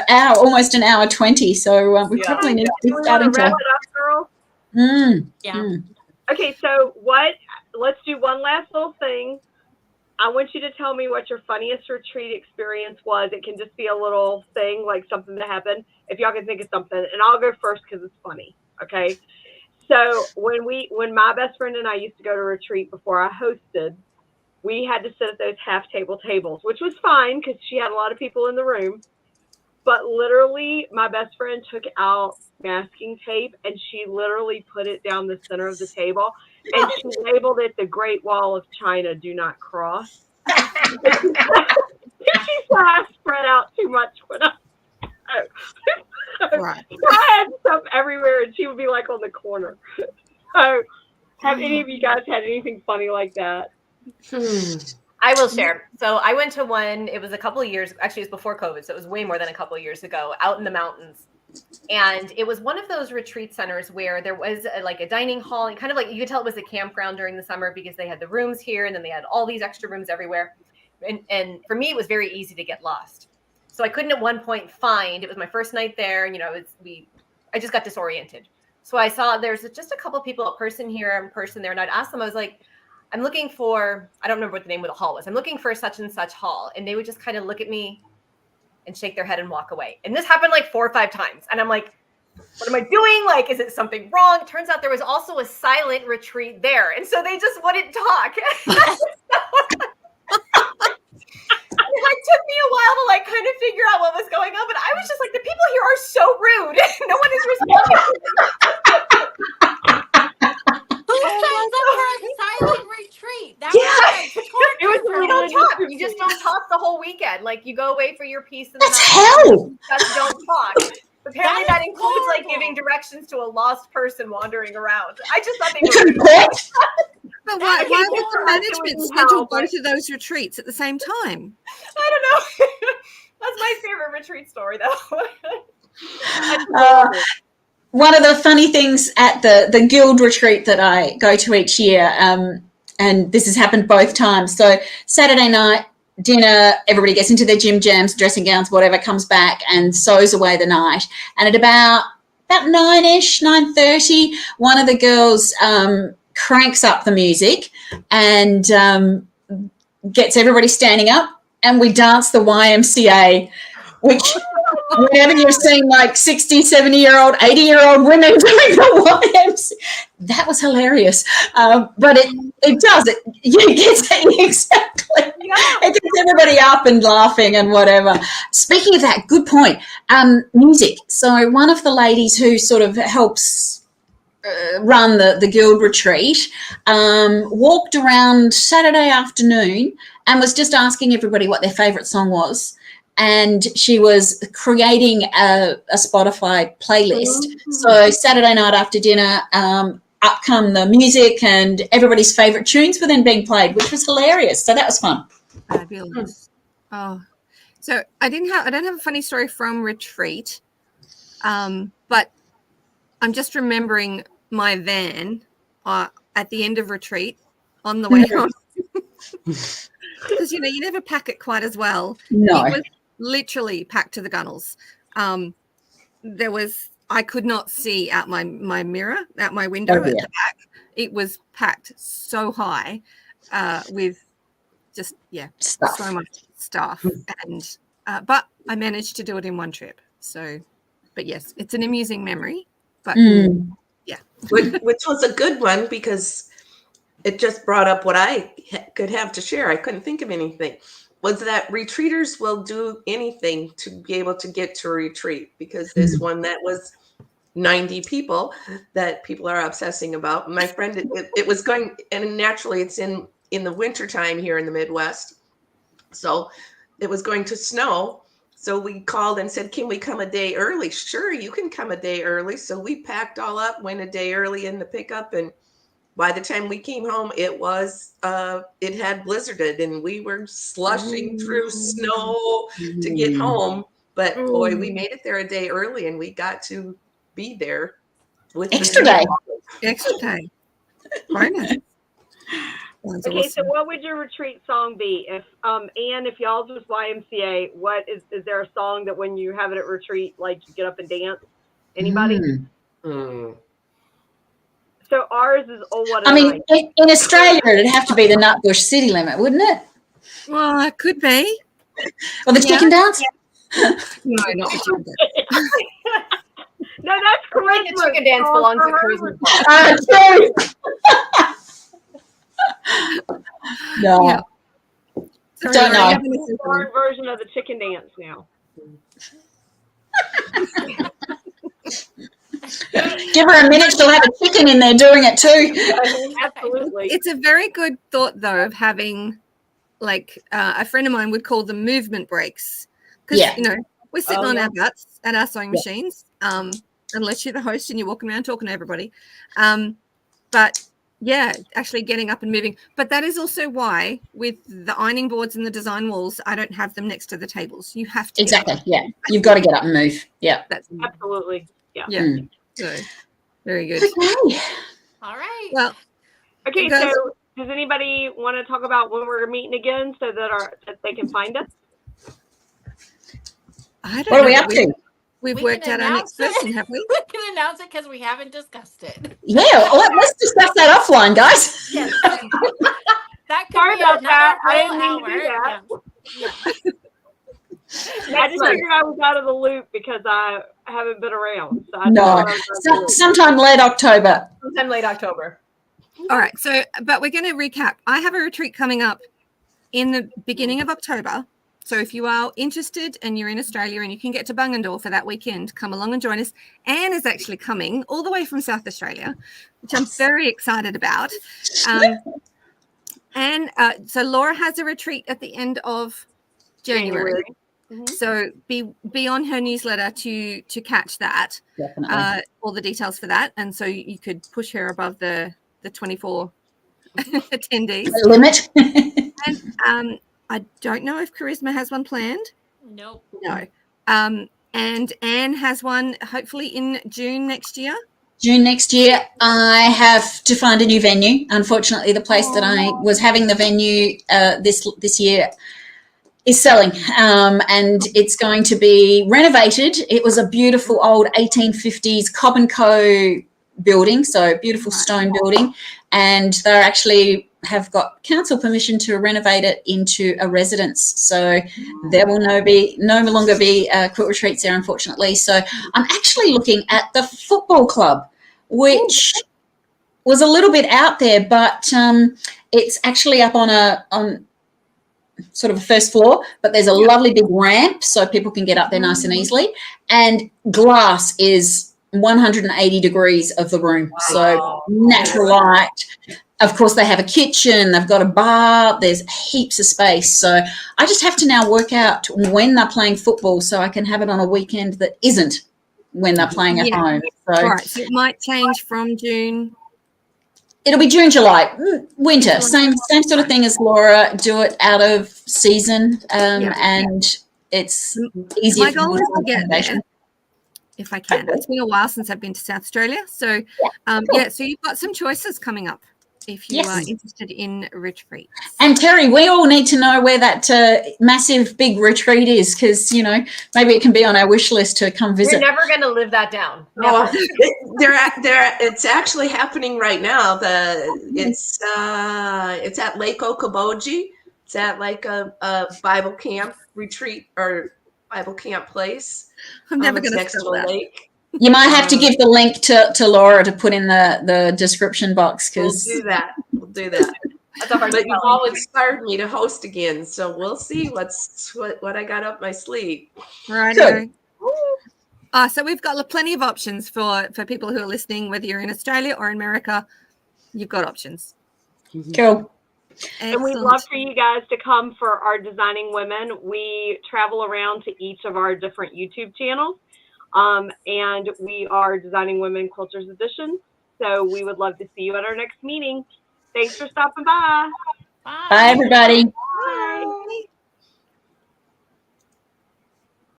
hour, almost an hour 20, so we probably need to be Do we want starting to wrap to... it up, girls? yeah. Okay, so let's do one last little thing. I want you to tell me what your funniest retreat experience was. It can just be a little thing, like something that happened, if y'all can think of something. And I'll go first because it's funny, okay? So when my best friend and I used to go to retreat before I hosted, we had to sit at those half-table tables, which was fine because she had a lot of people in the room. But literally, my best friend took out masking tape and she literally put it down the center of the table, and she labeled it the Great Wall of China, do not cross. She said I spread out too much when Right. I had stuff everywhere, and she would be like on the corner. So, have any of you guys had anything funny like that? I will share. So I went to one, it was a couple of years, actually it was before COVID, so it was way more than a couple of years ago, out in the mountains. And it was one of those retreat centers where there was like a dining hall, and kind of like, you could tell it was a campground during the summer because they had the rooms here and then they had all these extra rooms everywhere. And for me, it was very easy to get lost. So I couldn't at one point find, it was my first night there, and I just got disoriented. So I saw there's just a couple people, a person here and a person there. And I'd ask them, I was like, I'm looking for, I don't remember what the name of the hall was. I'm looking for such and such hall. And they would just kind of look at me and shake their head and walk away. And this happened like 4 or 5 times. And I'm like, what am I doing? Like, is it something wrong? It turns out there was also a silent retreat there. And so they just wouldn't talk. It took me a while to like kind of figure out what was going on, but I was just like, the people here are so rude. No one is responding. Who signs up for a silent retreat? That It was you don't talk. You just don't talk the whole weekend. Like you go away for your piece in the That's night. hell. Just don't talk. Apparently that includes horrible. like giving directions to a lost person wandering around. I just thought they You were couldn't quit. But why I would think the it management was schedule hell, but- both of those retreats at the same time? I don't know. That's my favorite retreat story though. One of the funny things at the guild retreat that I go to each year, and this has happened both times. So Saturday night, dinner, everybody gets into their gym jams, dressing gowns, whatever, comes back and sews away the night. And at about 9-ish, 9:30, one of the girls cranks up the music and gets everybody standing up, and we dance the YMCA, which whenever you've seen like 60, 70-year-old, 80-year-old women doing the YMCA, that was hilarious. But it does. It gets exactly. It gets everybody up and laughing and whatever. Speaking of that, good point. Music. So one of the ladies who sort of helps run the guild retreat walked around Saturday afternoon and was just asking everybody what their favourite song was. And she was creating a Spotify playlist. Mm-hmm. So Saturday night after dinner, up come the music and everybody's favourite tunes were then being played, which was hilarious. So that was fun. Fabulous. Oh, so I don't have a funny story from retreat, but I'm just remembering my van at the end of retreat on the way home. Because, you never pack it quite as well. No. It was literally packed to the gunnels. I could not see out my mirror, out my window at the back. It was packed so high with just, so much stuff. And but I managed to do it in one trip. So, but yes, it's an amusing memory. But which was a good one because it just brought up what I could have to share. I couldn't think of anything. Was that retreaters will do anything to be able to get to a retreat, because this one that was 90 people that people are obsessing about. My friend, it was going, and naturally it's in the wintertime here in the Midwest. So it was going to snow. So we called and said, can we come a day early? Sure, you can come a day early. So we packed all up, went a day early in the pickup. And by the time we came home, it had blizzarded and we were slushing through snow to get home. But boy, we made it there a day early and we got to be there with extra day. Okay, so what would your retreat song be? If Anne, if y'all's was YMCA, what is there a song that when you have it at retreat, like you get up and dance? Anybody? So ours is What a Night. In Australia, it'd have to be the Nutbush City Limit, wouldn't it? Well, it could be. Or the chicken dance? No, not the chicken dance. No, that's correct. The chicken dance belongs to Christmas. True. No. Yeah. Sorry, Don't know. Foreign version of the chicken dance now. Give her a minute, she'll have a chicken in there doing it too. Absolutely. It's a very good thought, though, of having, like, a friend of mine would call them movement breaks. Because, we're sitting on our butts at our sewing machines, unless you're the host and you're walking around talking to everybody. But actually getting up and moving. But that is also why with the ironing boards and the design walls, I don't have them next to the tables. You have to. Exactly. Yeah. You've got to get up and move. Yeah. That's absolutely. Yeah. Yeah. So, very good. Okay. All right. Well, okay. So does anybody want to talk about when we're meeting again so that they can find us? I don't What know. are we up to? We've worked out our next person, have we? We can announce it because we haven't discussed it. Yeah, let's discuss that offline, guys. Yes. That could Sorry be about another that. I whole didn't mean to do hour. that. Yeah. I just figured I was out of the loop because I haven't been around. So I No, thought I was out of the loop. sometime late October. Sometime late October. All right. So, but we're going to recap. I have a retreat coming up in the beginning of October. So if you are interested and you're in Australia and you can get to Bungendore for that weekend, come along and join us. Anne is actually coming all the way from South Australia, which I'm very excited about. And so Laura has a retreat at the end of January. So be on her newsletter to catch that. Definitely. All the details for that. And so you could push her above the 24 attendees. Limit. And I don't know if Charisma has one planned. Nope. No. And Anne has one hopefully in June next year. June next year, I have to find a new venue. Unfortunately, the place that I was having the venue this year is selling, and it's going to be renovated. It was a beautiful old 1850s Cobb and Co building, so beautiful stone building, and they're actually have got council permission to renovate it into a residence. So there will no longer be quilt retreats there, unfortunately. So I'm actually looking at the football club, which was a little bit out there, but it's actually up on sort of a first floor, but there's a lovely big ramp so people can get up there nice and easily. And glass is 180 degrees of the room. Wow. So natural light. Of course, they have a kitchen, they've got a bar, there's heaps of space. So I just have to now work out when they're playing football so I can have it on a weekend that isn't when they're playing at home. So, all right, so it might change from June. It'll be June, July, winter, same sort of thing as Laura. Do it out of season, and it's easier. My goal is to get there if I can. It's been a while since I've been to South Australia, so so you've got some choices coming up if you are interested in retreats. And Terri, we all need to know where that massive big retreat is, because maybe it can be on our wish list to come visit. We're never going to live that down. Never. It's actually happening right now. It's at Lake Okoboji. It's at like a Bible camp retreat or Bible camp place. I'm never going to next to the lake. You might have to give the link to Laura to put in the description box, because we'll do that. That's a hard but you've all inspired me to host again, so we'll see what I got up my sleeve. Right. So we've got plenty of options for people who are listening, whether you're in Australia or in America. You've got options. Cool. Excellent. And we'd love for you guys to come for our Designing Women. We travel around to each of our different YouTube channels. And we are Designing Women Quilters Edition. So we would love to see you at our next meeting. Thanks for stopping by. Bye everybody.